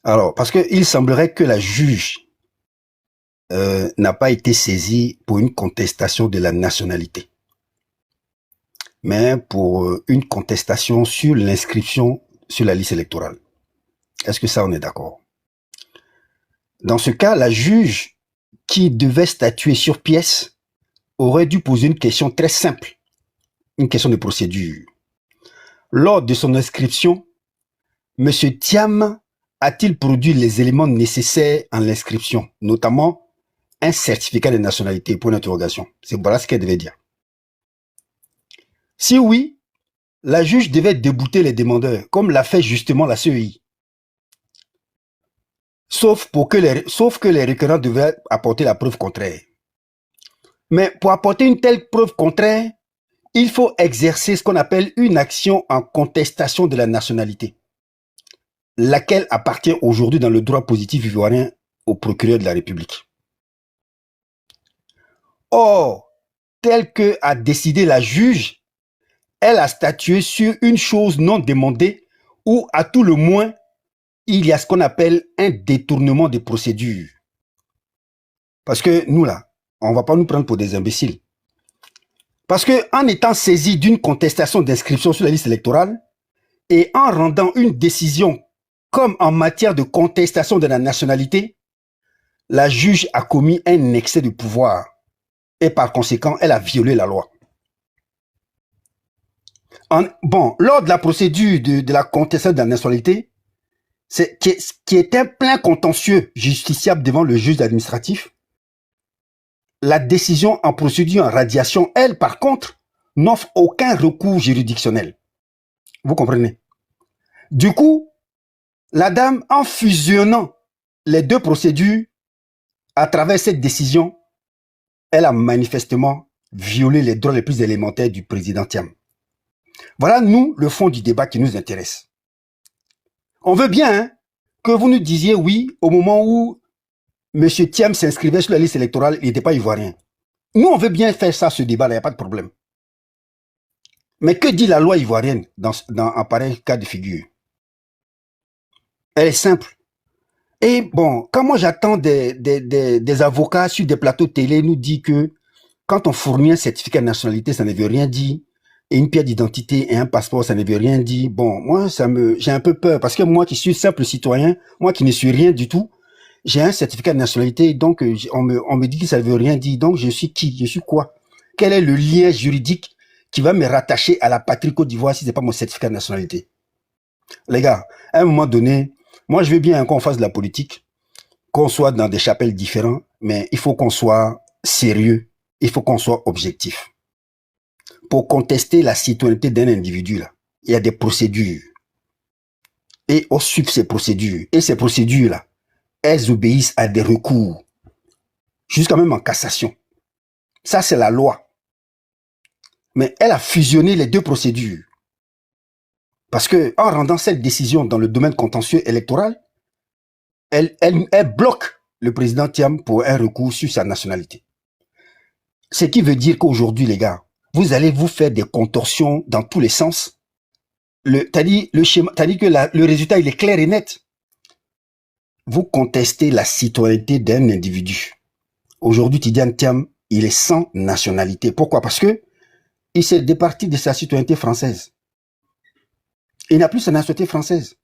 Alors, parce que il semblerait que la juge n'a pas été saisie pour une contestation de la nationalité, mais pour une contestation sur l'inscription sur la liste électorale. Est-ce que ça, on est d'accord? Dans ce cas, la juge qui devait statuer sur pièce aurait dû poser une question très simple, une question de procédure. Lors de son inscription, M. Thiam a-t-il produit les éléments nécessaires en l'inscription, notamment un certificat de nationalité, point d'interrogation. C'est voilà ce qu'elle devait dire. Si oui, la juge devait débouter les demandeurs, comme l'a fait justement la CEI. Sauf que les requérants devaient apporter la preuve contraire. Mais pour apporter une telle preuve contraire, il faut exercer ce qu'on appelle une action en contestation de la nationalité, laquelle appartient aujourd'hui dans le droit positif ivoirien au procureur de la République. Or, tel que a décidé la juge, elle a statué sur une chose non demandée ou à tout le moins, il y a ce qu'on appelle un détournement de procédure. Parce que nous là, on ne va pas nous prendre pour des imbéciles. Parce que en étant saisi d'une contestation d'inscription sur la liste électorale et en rendant une décision comme en matière de contestation de la nationalité, la juge a commis un excès de pouvoir et par conséquent, elle a violé la loi. Lors de la procédure de la contestation de la nationalité, qui est un plein contentieux justiciable devant le juge administratif, la décision en procédure en radiation, elle, par contre, n'offre aucun recours juridictionnel. Vous comprenez? Du coup, la dame, en fusionnant les deux procédures, à travers cette décision, elle a manifestement violé les droits les plus élémentaires du président Thiam. Voilà, nous, le fond du débat qui nous intéresse. On veut bien que vous nous disiez oui au moment où M. Thiam s'inscrivait sur la liste électorale, il n'était pas ivoirien. Nous, on veut bien faire ça, ce débat-là, il n'y a pas de problème. Mais que dit la loi ivoirienne dans un pareil cas de figure? Elle est simple. Et bon, quand moi j'attends des avocats sur des plateaux télé nous disent que quand on fournit un certificat de nationalité, ça ne veut rien dire, et une pièce d'identité et un passeport, ça ne veut rien dire. Bon, moi, j'ai un peu peur parce que moi qui suis simple citoyen, moi qui ne suis rien du tout, j'ai un certificat de nationalité, donc on me dit que ça ne veut rien dire. Donc, je suis qui? Je suis quoi? Quel est le lien juridique qui va me rattacher à la patrie Côte d'Ivoire si c'est pas mon certificat de nationalité? Les gars, à un moment donné, moi, je veux bien qu'on fasse de la politique, qu'on soit dans des chapelles différentes, mais il faut qu'on soit sérieux, il faut qu'on soit objectif. Pour contester la citoyenneté d'un individu, là, il y a des procédures. Et on suit ces procédures. Et ces procédures-là, elles obéissent à des recours, jusqu'à même en cassation. Ça, c'est la loi. Mais elle a fusionné les deux procédures. Parce que en rendant cette décision dans le domaine contentieux électoral, elle bloque le président Thiam pour un recours sur sa nationalité. Ce qui veut dire qu'aujourd'hui, les gars, vous allez vous faire des contorsions dans tous les sens. T'as dit que le résultat, il est clair et net. Vous contestez la citoyenneté d'un individu. Aujourd'hui, Tidjane Thiam, il est sans nationalité. Pourquoi? Parce que il s'est départi de sa citoyenneté française. Il n'a plus sa nationalité française.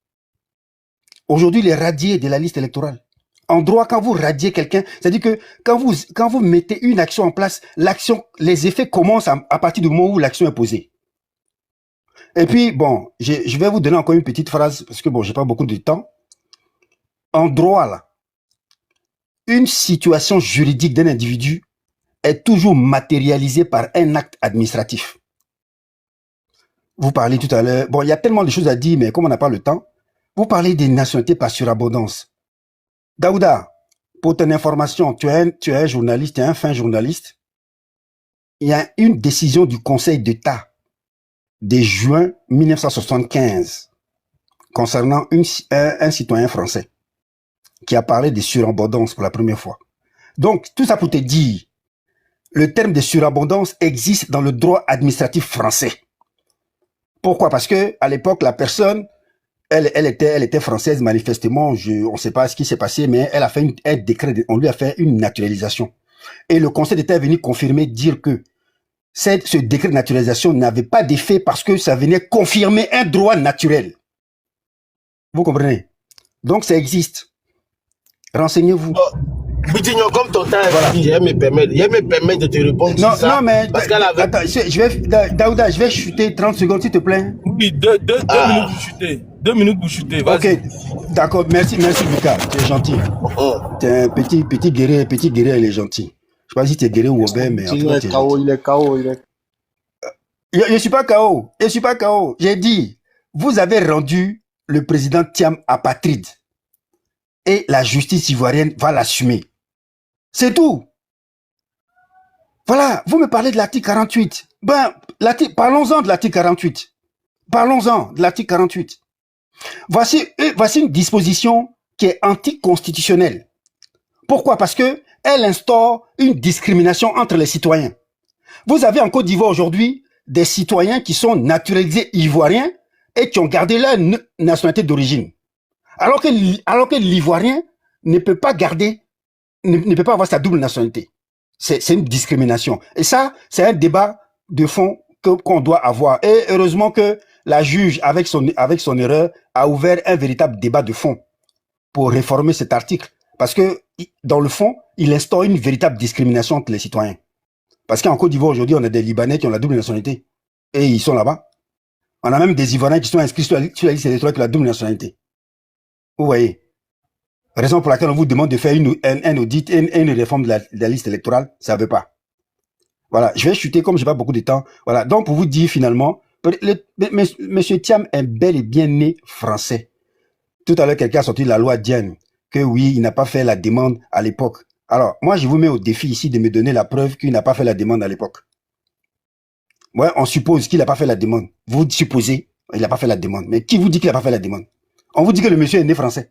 Aujourd'hui, il est radié de la liste électorale. En droit, quand vous radiez quelqu'un, c'est-à-dire que quand vous mettez une action en place, les effets commencent à partir du moment où l'action est posée. Et puis, bon, je vais vous donner encore une petite phrase, parce que bon, j'ai pas beaucoup de temps. En droit, là, une situation juridique d'un individu est toujours matérialisée par un acte administratif. Vous parlez tout à l'heure, bon, il y a tellement de choses à dire, mais comme on n'a pas le temps, vous parlez des nationalités par surabondance. Daouda, pour ton information, tu es un journaliste, tu es un fin journaliste. Il y a une décision du Conseil d'État de juin 1975 concernant un citoyen français qui a parlé de surabondance pour la première fois. Donc, tout ça pour te dire, le terme de surabondance existe dans le droit administratif français. Pourquoi? Parce que à l'époque, la personne, elle était française, manifestement, on ne sait pas ce qui s'est passé, mais elle a fait un décret, on lui a fait une naturalisation. Et le Conseil d'État est venu confirmer, dire que ce décret de naturalisation n'avait pas d'effet parce que ça venait confirmer un droit naturel. Vous comprenez? Donc ça existe. Renseignez-vous.
Boutignon, comme ton temps est fini, il me permet de te répondre sur ça.
Non, mais
parce qu'elle avait...
attends, Daouda, je vais chuter 30 secondes, s'il te plaît.
Oui, deux minutes pour chuter. 2 minutes pour chuter, vas-y.
Ok, d'accord, merci Lucas, tu es gentil. Tu es un petit guerrier, il est gentil. Je sais pas si tu es guerrier ou Robert, mais en tout cas,
il est KO.
Je suis pas KO. J'ai dit, vous avez rendu le président Thiam apatride. Et la justice ivoirienne va l'assumer. C'est tout. Voilà, vous me parlez de l'article 48. Parlons-en de l'article 48. Voici une disposition qui est anticonstitutionnelle. Pourquoi? Parce que elle instaure une discrimination entre les citoyens. Vous avez en Côte d'Ivoire aujourd'hui des citoyens qui sont naturalisés ivoiriens et qui ont gardé leur nationalité d'origine. Alors que l'Ivoirien ne peut pas avoir sa double nationalité. C'est une discrimination. Et ça, c'est un débat de fond qu'on doit avoir. Et heureusement que la juge, avec son erreur, a ouvert un véritable débat de fond pour réformer cet article. Parce que, dans le fond, il instaure une véritable discrimination entre les citoyens. Parce qu'en Côte d'Ivoire, aujourd'hui, on a des Libanais qui ont la double nationalité. Et ils sont là-bas. On a même des Ivoiriens qui sont inscrits sur la liste électorale qui ont la double nationalité. Vous voyez, raison pour laquelle on vous demande de faire un audit et une réforme de la liste électorale, ça ne veut pas. Voilà, je vais chuter comme je n'ai pas beaucoup de temps. Voilà, donc pour vous dire finalement, Monsieur Thiam est bel et bien né français. Tout à l'heure, quelqu'un a sorti la loi Diane, que oui, il n'a pas fait la demande à l'époque. Alors, moi, je vous mets au défi ici de me donner la preuve qu'il n'a pas fait la demande à l'époque. Ouais, on suppose qu'il n'a pas fait la demande. Vous supposez qu'il n'a pas fait la demande. Mais qui vous dit qu'il n'a pas fait la demande? On vous dit que le monsieur est né français.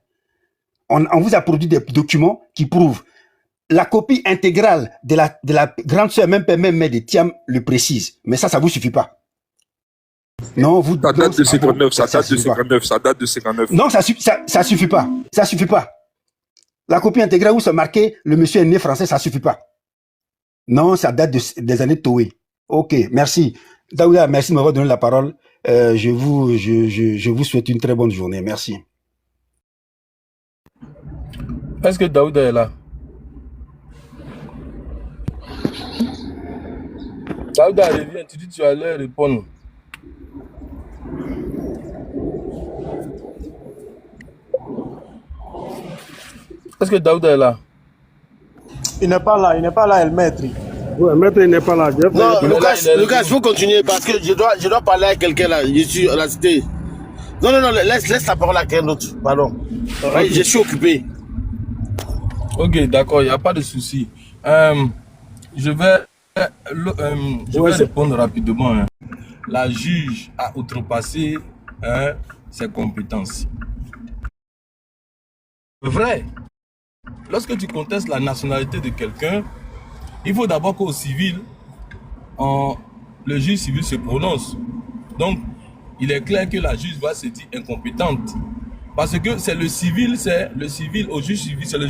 On vous a produit des documents qui prouvent. La copie intégrale de la grande sœur, même mère de Thiam, le précise. Mais ça vous suffit pas. Non, vous...
Ça date de 59, ça date de 59.
Non, ça suffit pas. Ça suffit pas. La copie intégrale où c'est marqué le monsieur est né français, ça suffit pas. Non, ça date des années Toé. Ok, merci. Daouda, merci de m'avoir donné la parole. Je vous souhaite une très bonne journée. Merci.
Est-ce que Daouda est là? Daouda, reviens, tu dis que tu allais répondre. Est-ce que Daouda est là?
Il n'est pas là, le maître.
Ouais, maître, il n'est pas là.
Non, Lucas, il faut continuer parce que je dois parler à quelqu'un là. Je suis à la cité. Non, laisse la parole à quelqu'un d'autre. Pardon. Okay. Je suis occupé.
Ok, d'accord, il n'y a pas de souci. Je vais répondre rapidement. Hein. La juge a outrepassé ses compétences. Vrai. Lorsque tu contestes la nationalité de quelqu'un, il faut d'abord qu'au civil, le juge civil se prononce. Donc, il est clair que la juge va se dire incompétente. Parce que c'est le juge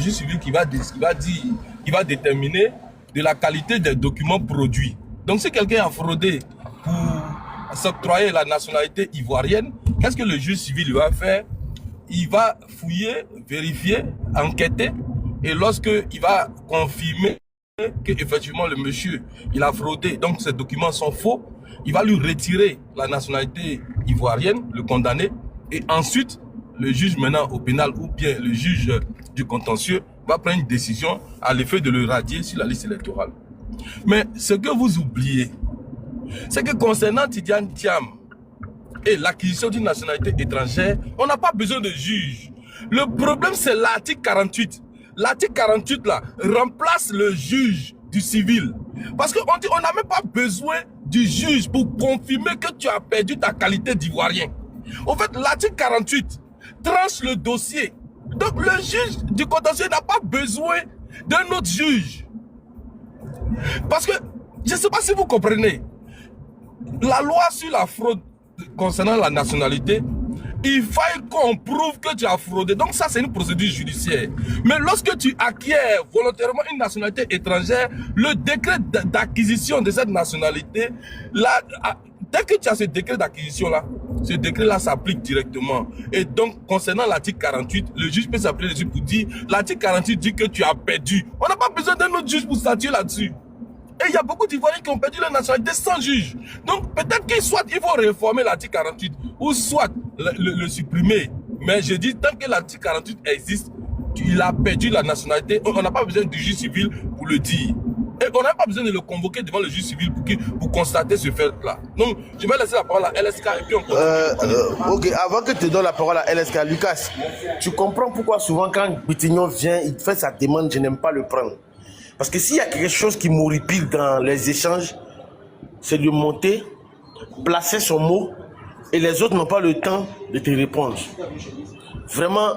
civil qui va déterminer de la qualité des documents produits. Donc, si quelqu'un a fraudé pour s'octroyer la nationalité ivoirienne, qu'est-ce que le juge civil va faire? Il va fouiller, vérifier, enquêter, et lorsqu'il va confirmer qu'effectivement le monsieur, il a fraudé, donc ces documents sont faux, il va lui retirer la nationalité ivoirienne, le condamner, et ensuite, le juge maintenant au pénal ou bien le juge du contentieux va prendre une décision à l'effet de le radier sur la liste électorale. Mais ce que vous oubliez, c'est que concernant Tidjane Thiam et l'acquisition d'une nationalité étrangère, on n'a pas besoin de juge. Le problème, c'est l'article 48. L'article 48 là remplace le juge du civil. Parce qu'on dit on n'a même pas besoin du juge pour confirmer que tu as perdu ta qualité d'ivoirien. En fait, l'article 48 tranche le dossier. Donc le juge du contentieux n'a pas besoin d'un autre juge. Parce que, je ne sais pas si vous comprenez, la loi sur la fraude concernant la nationalité, il faut qu'on prouve que tu as fraudé. Donc ça, c'est une procédure judiciaire. Mais lorsque tu acquiers volontairement une nationalité étrangère, le décret d'acquisition de cette nationalité, dès que tu as ce décret d'acquisition-là, ce décret-là s'applique directement. Et donc, concernant l'article 48, le juge peut s'appeler dessus pour dire, l'article 48 dit que tu as perdu. On n'a pas besoin d'un autre juge pour statuer là-dessus. Et il y a beaucoup d'Ivoiriens qui ont perdu leur nationalité sans juge. Donc peut-être qu'il faut réformer l'article 48 ou soit le supprimer. Mais je dis, tant que l'article 48 existe, il a perdu la nationalité, on n'a pas besoin du juge civil pour le dire. Et on n'a pas besoin de le convoquer devant le juge civil pour constater ce fait-là. Donc je vais laisser la parole à LSK et puis on continue.
Ok, avant que tu donnes la parole à LSK, Lucas, tu comprends pourquoi souvent quand Bitignon vient, il fait sa demande, je n'aime pas le prendre. Parce que s'il y a quelque chose qui m'horripile dans les échanges, c'est de monter, placer son mot, et les autres n'ont pas le temps de te répondre. Vraiment,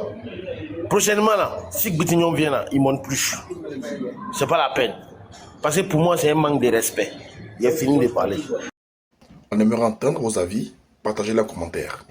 prochainement là, si Bitignon vient là, il monte plus. C'est pas la peine. Parce que pour moi, c'est un manque de respect. Il a fini de parler.
On aimerait entendre vos avis, partagez-les en commentaire.